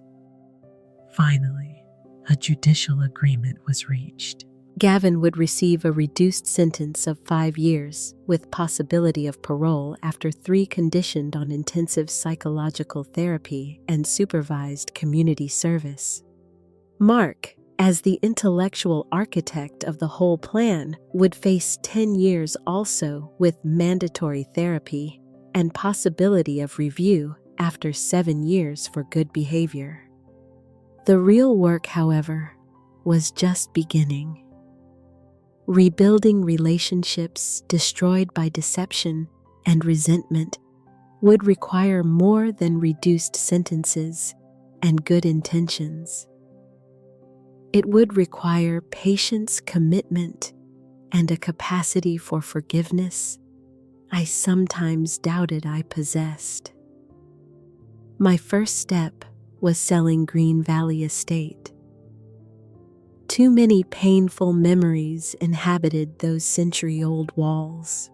Finally, a judicial agreement was reached. Gavin would receive a reduced sentence of 5 years, with possibility of parole after 3 conditioned on intensive psychological therapy and supervised community service. Mark, as the intellectual architect of the whole plan, would face 10 years also, with mandatory therapy and possibility of review after 7 years for good behavior. The real work, however, was just beginning. Rebuilding relationships destroyed by deception and resentment would require more than reduced sentences and good intentions. It would require patience, commitment, and a capacity for forgiveness I sometimes doubted I possessed. My first step was selling Green Valley Estate. Too many painful memories inhabited those century-old walls.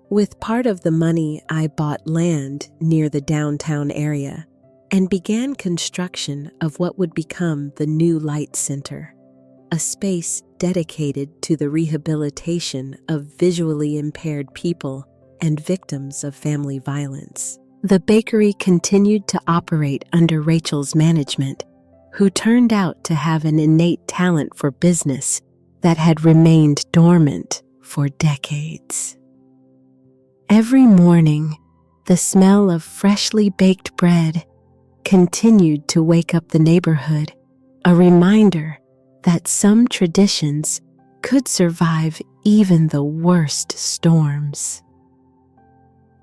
With part of the money, I bought land near the downtown area and began construction of what would become the new Light Center, a space dedicated to the rehabilitation of visually impaired people and victims of family violence. The bakery continued to operate under Rachel's management, who turned out to have an innate talent for business that had remained dormant for decades. Every morning, the smell of freshly baked bread continued to wake up the neighborhood, a reminder that some traditions could survive even the worst storms.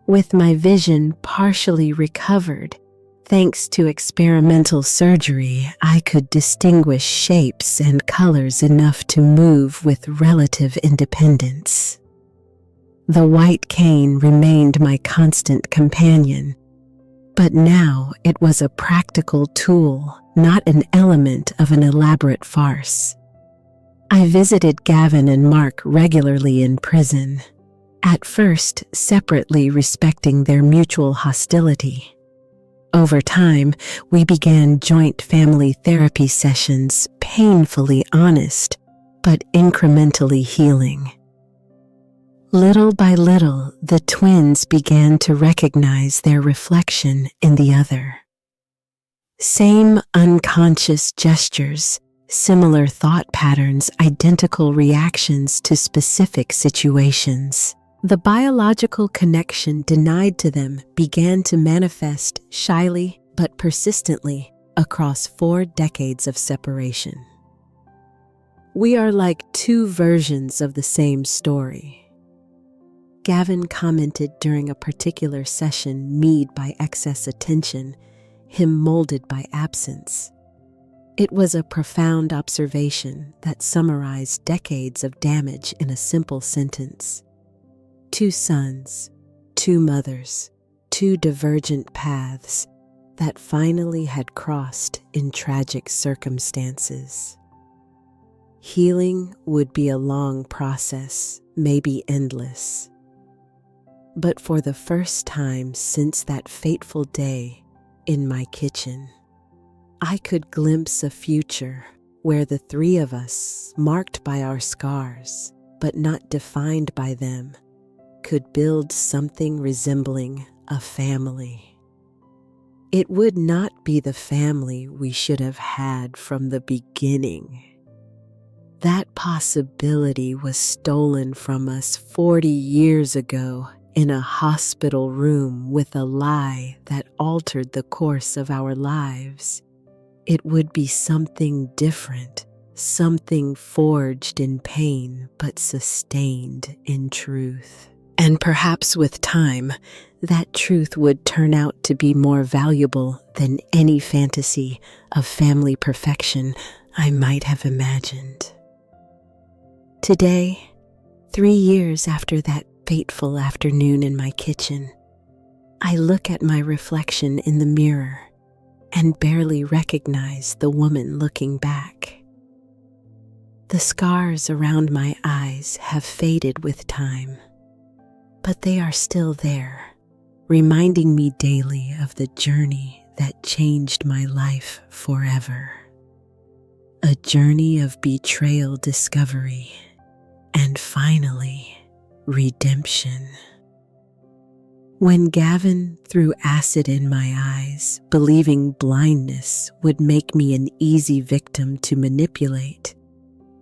With my vision partially recovered, thanks to experimental surgery, I could distinguish shapes and colors enough to move with relative independence. The white cane remained my constant companion, but now it was a practical tool, not an element of an elaborate farce. I visited Gavin and Mark regularly in prison, at first separately, respecting their mutual hostility. Over time, we began joint family therapy sessions, painfully honest, but incrementally healing. Little by little, the twins began to recognize their reflection in the other. Same unconscious gestures, similar thought patterns, identical reactions to specific situations. The biological connection denied to them began to manifest shyly but persistently across 4 decades of separation. We are like 2 versions of the same story. Gavin commented during a particular session, meed by excess attention, him molded by absence. It was a profound observation that summarized decades of damage in a simple sentence. 2 sons, 2 mothers, 2 divergent paths that finally had crossed in tragic circumstances. Healing would be a long process, maybe endless. But for the first time since that fateful day in my kitchen, I could glimpse a future where the 3 of us, marked by our scars, but not defined by them, could build something resembling a family. It would not be the family we should have had from the beginning. That possibility was stolen from us 40 years ago in a hospital room with a lie that altered the course of our lives. It would be something different, something forged in pain but sustained in truth. And perhaps with time, that truth would turn out to be more valuable than any fantasy of family perfection I might have imagined. Today, 3 years after that fateful afternoon in my kitchen, I look at my reflection in the mirror and barely recognize the woman looking back. The scars around my eyes have faded with time, but they are still there, reminding me daily of the journey that changed my life forever. A journey of betrayal, discovery, and finally, redemption. When Gavin threw acid in my eyes, believing blindness would make me an easy victim to manipulate,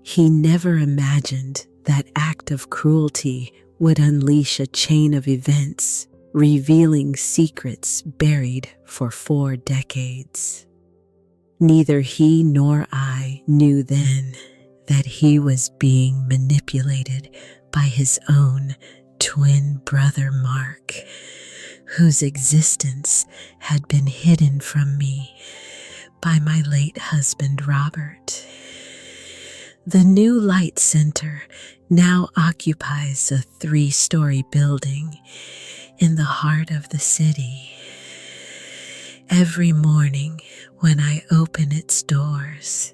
he never imagined that act of cruelty would unleash a chain of events, revealing secrets buried for 4 decades. Neither he nor I knew then that he was being manipulated by his own twin brother Mark, whose existence had been hidden from me by my late husband Robert. The new Light Center now occupies a 3-story building in the heart of the city. Every morning when I open its doors,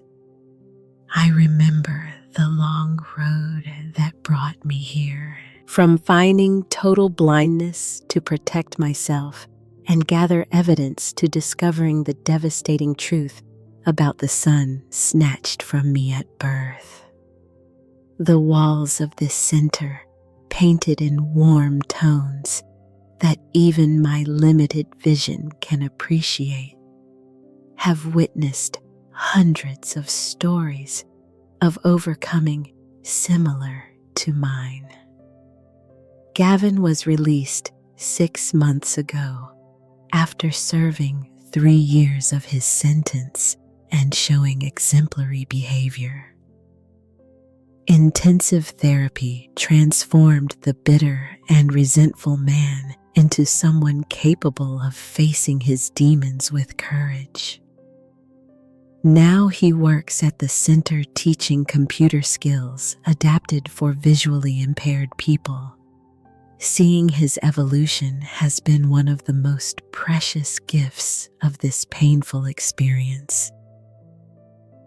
I remember the long road that brought me here. From finding total blindness to protect myself and gather evidence to discovering the devastating truth about the son snatched from me at birth. The walls of this center, painted in warm tones that even my limited vision can appreciate, have witnessed hundreds of stories of overcoming similar to mine. Gavin was released 6 months ago after serving 3 years of his sentence and showing exemplary behavior. Intensive therapy transformed the bitter and resentful man into someone capable of facing his demons with courage. Now he works at the center teaching computer skills adapted for visually impaired people, Seeing his evolution has been one of the most precious gifts of this painful experience.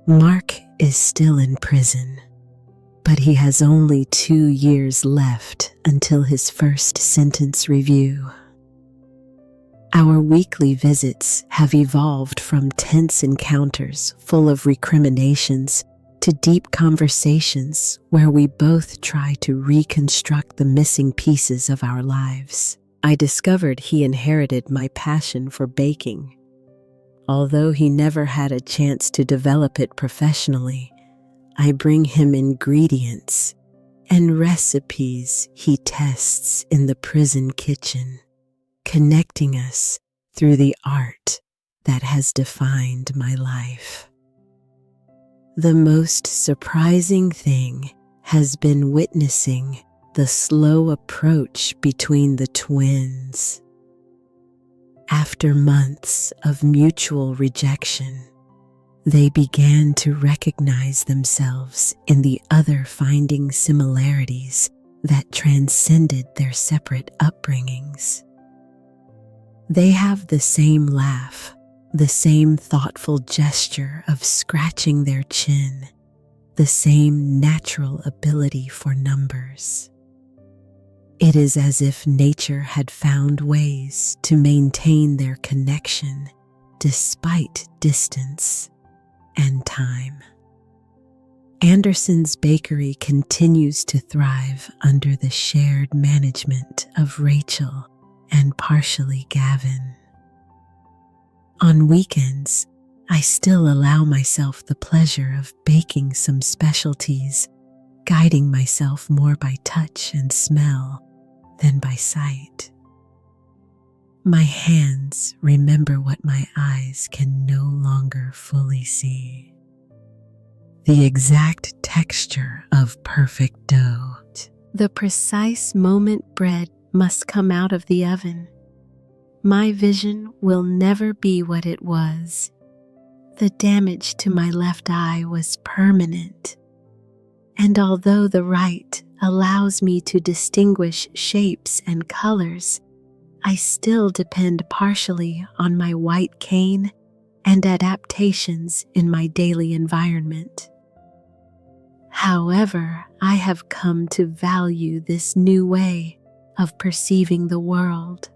Mark is still in prison, but he has only 2 years left until his first sentence review. Our weekly visits have evolved from tense encounters full of recriminations to deep conversations where we both try to reconstruct the missing pieces of our lives. I discovered he inherited my passion for baking. Although he never had a chance to develop it professionally, I bring him ingredients and recipes he tests in the prison kitchen, connecting us through the art that has defined my life. The most surprising thing has been witnessing the slow approach between the twins. After months of mutual rejection, they began to recognize themselves in the other, finding similarities that transcended their separate upbringings. They have the same laugh, the same thoughtful gesture of scratching their chin, the same natural ability for numbers. It is as if nature had found ways to maintain their connection despite distance and time. Anderson's Bakery continues to thrive under the shared management of Rachel and partially Gavin. On weekends, I still allow myself the pleasure of baking some specialties, guiding myself more by touch and smell than by sight. My hands remember what my eyes can no longer fully see. The exact texture of perfect dough. The precise moment bread must come out of the oven. My vision will never be what it was. The damage to my left eye was permanent. And although the right allows me to distinguish shapes and colors, I still depend partially on my white cane and adaptations in my daily environment. However, I have come to value this new way of perceiving the world.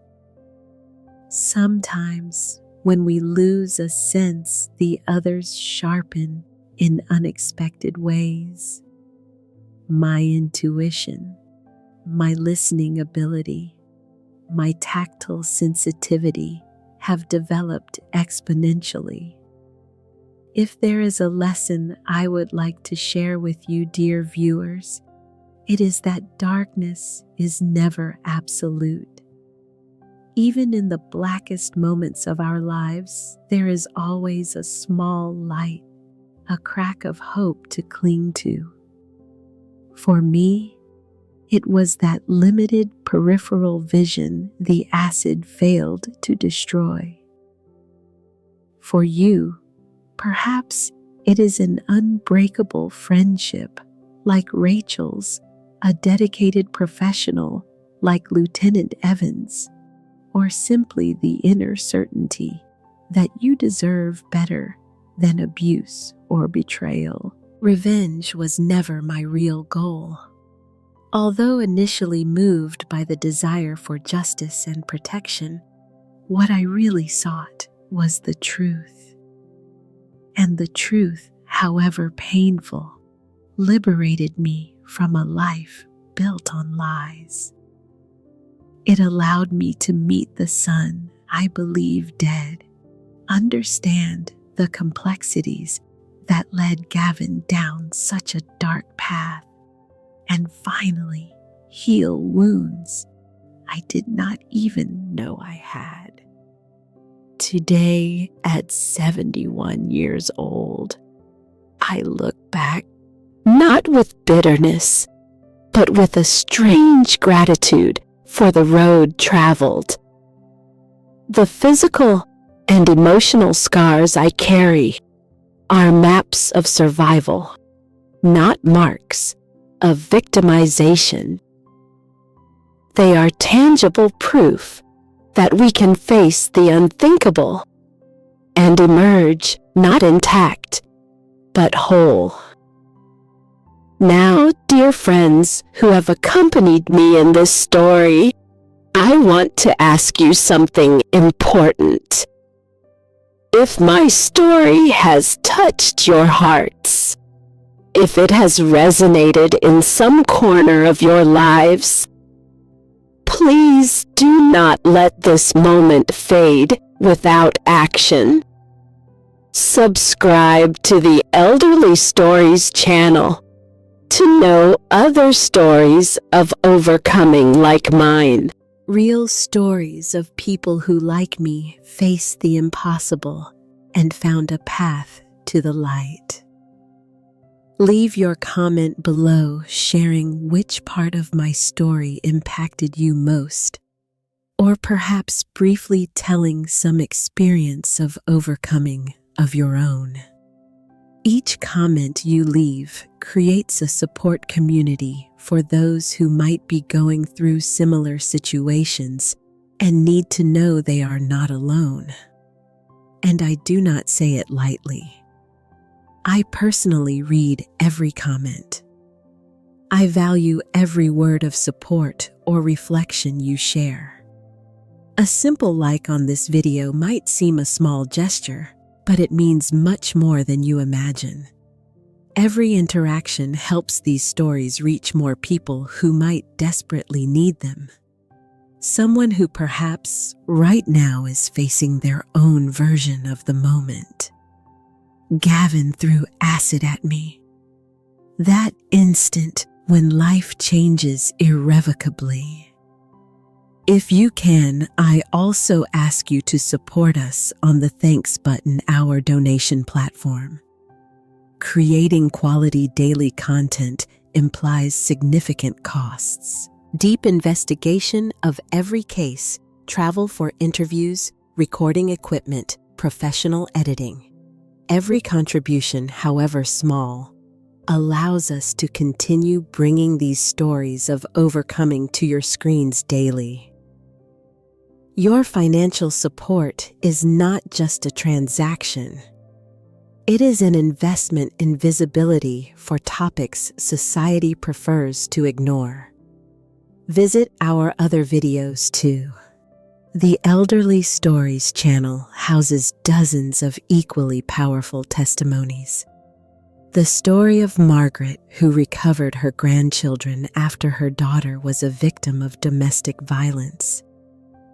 Sometimes, when we lose a sense, the others sharpen in unexpected ways. My intuition, my listening ability, my tactile sensitivity have developed exponentially. If there is a lesson I would like to share with you, dear viewers, it is that darkness is never absolute. Even in the blackest moments of our lives, there is always a small light, a crack of hope to cling to. For me, it was that limited peripheral vision the acid failed to destroy. For you, perhaps it is an unbreakable friendship like Rachel's, a dedicated professional like Lieutenant Evans, or simply the inner certainty that you deserve better than abuse or betrayal. Revenge was never my real goal. Although initially moved by the desire for justice and protection, what I really sought was the truth. And the truth, however painful, liberated me from a life built on lies. It allowed me to meet the son I believed dead, understand the complexities that led Gavin down such a dark path, and finally heal wounds I did not even know I had. Today, at 71 years old, I look back not with bitterness, but with a strange gratitude for the road traveled. The physical and emotional scars I carry are maps of survival, not marks of victimization. They are tangible proof that we can face the unthinkable and emerge not intact, but whole. Now, dear friends who have accompanied me in this story, I want to ask you something important. If my story has touched your hearts, if it has resonated in some corner of your lives, please do not let this moment fade without action. Subscribe to the Elderly Stories channel to know other stories of overcoming like mine. Real stories of people who, like me, faced the impossible and found a path to the light. Leave your comment below sharing which part of my story impacted you most, or perhaps briefly telling some experience of overcoming of your own. Each comment you leave creates a support community for those who might be going through similar situations and need to know they are not alone. And I do not say it lightly. I personally read every comment. I value every word of support or reflection you share. A simple like on this video might seem a small gesture, but it means much more than you imagine. Every interaction helps these stories reach more people who might desperately need them. Someone who perhaps right now is facing their own version of the moment. Gavin threw acid at me. That instant when life changes irrevocably. If you can, I also ask you to support us on the Thanks button, our donation platform. Creating quality daily content implies significant costs. Deep investigation of every case, travel for interviews, recording equipment, professional editing. Every contribution, however small, allows us to continue bringing these stories of overcoming to your screens daily. Your financial support is not just a transaction. It is an investment in visibility for topics society prefers to ignore. Visit our other videos too. The Elderly Stories channel houses dozens of equally powerful testimonies. The story of Margaret, who recovered her grandchildren after her daughter was a victim of domestic violence.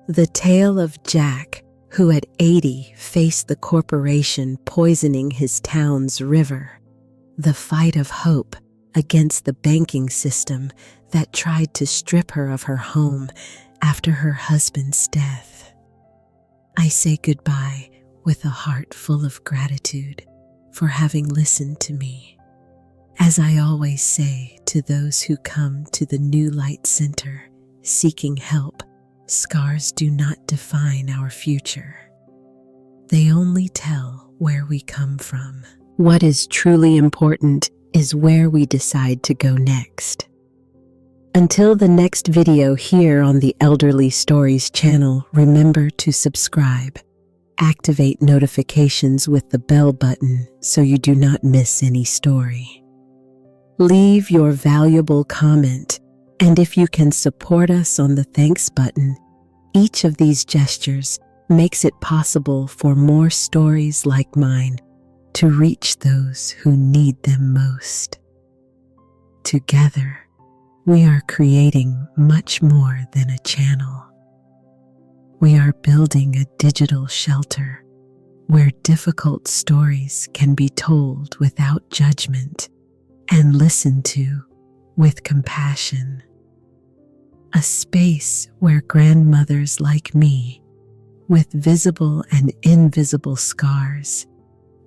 The tale of Jack, who at 80 faced the corporation poisoning his town's river. The fight of hope against the banking system that tried to strip her of her home after her husband's death. I say goodbye with a heart full of gratitude for having listened to me. As I always say to those who come to the New Light Center seeking help, scars do not define our future. They only tell where we come from. What is truly important is where we decide to go next. Until the next video here on the Elderly Stories channel, remember to subscribe. Activate notifications with the bell button so you do not miss any story. Leave your valuable comment, and if you can support us on the Thanks button, each of these gestures makes it possible for more stories like mine to reach those who need them most. Together, we are creating much more than a channel. We are building a digital shelter where difficult stories can be told without judgment and listened to with compassion. A space where grandmothers like me, with visible and invisible scars,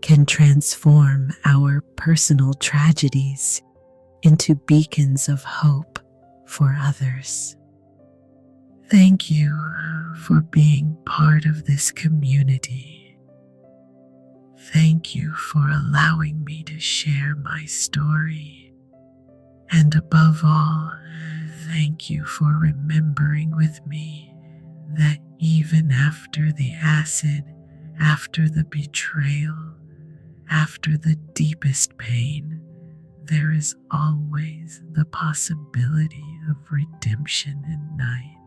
can transform our personal tragedies into beacons of hope for others. Thank you for being part of this community. Thank you for allowing me to share my story. And above all, Thank you for remembering with me that even after the acid, after the betrayal, after the deepest pain, there is always the possibility of redemption in night.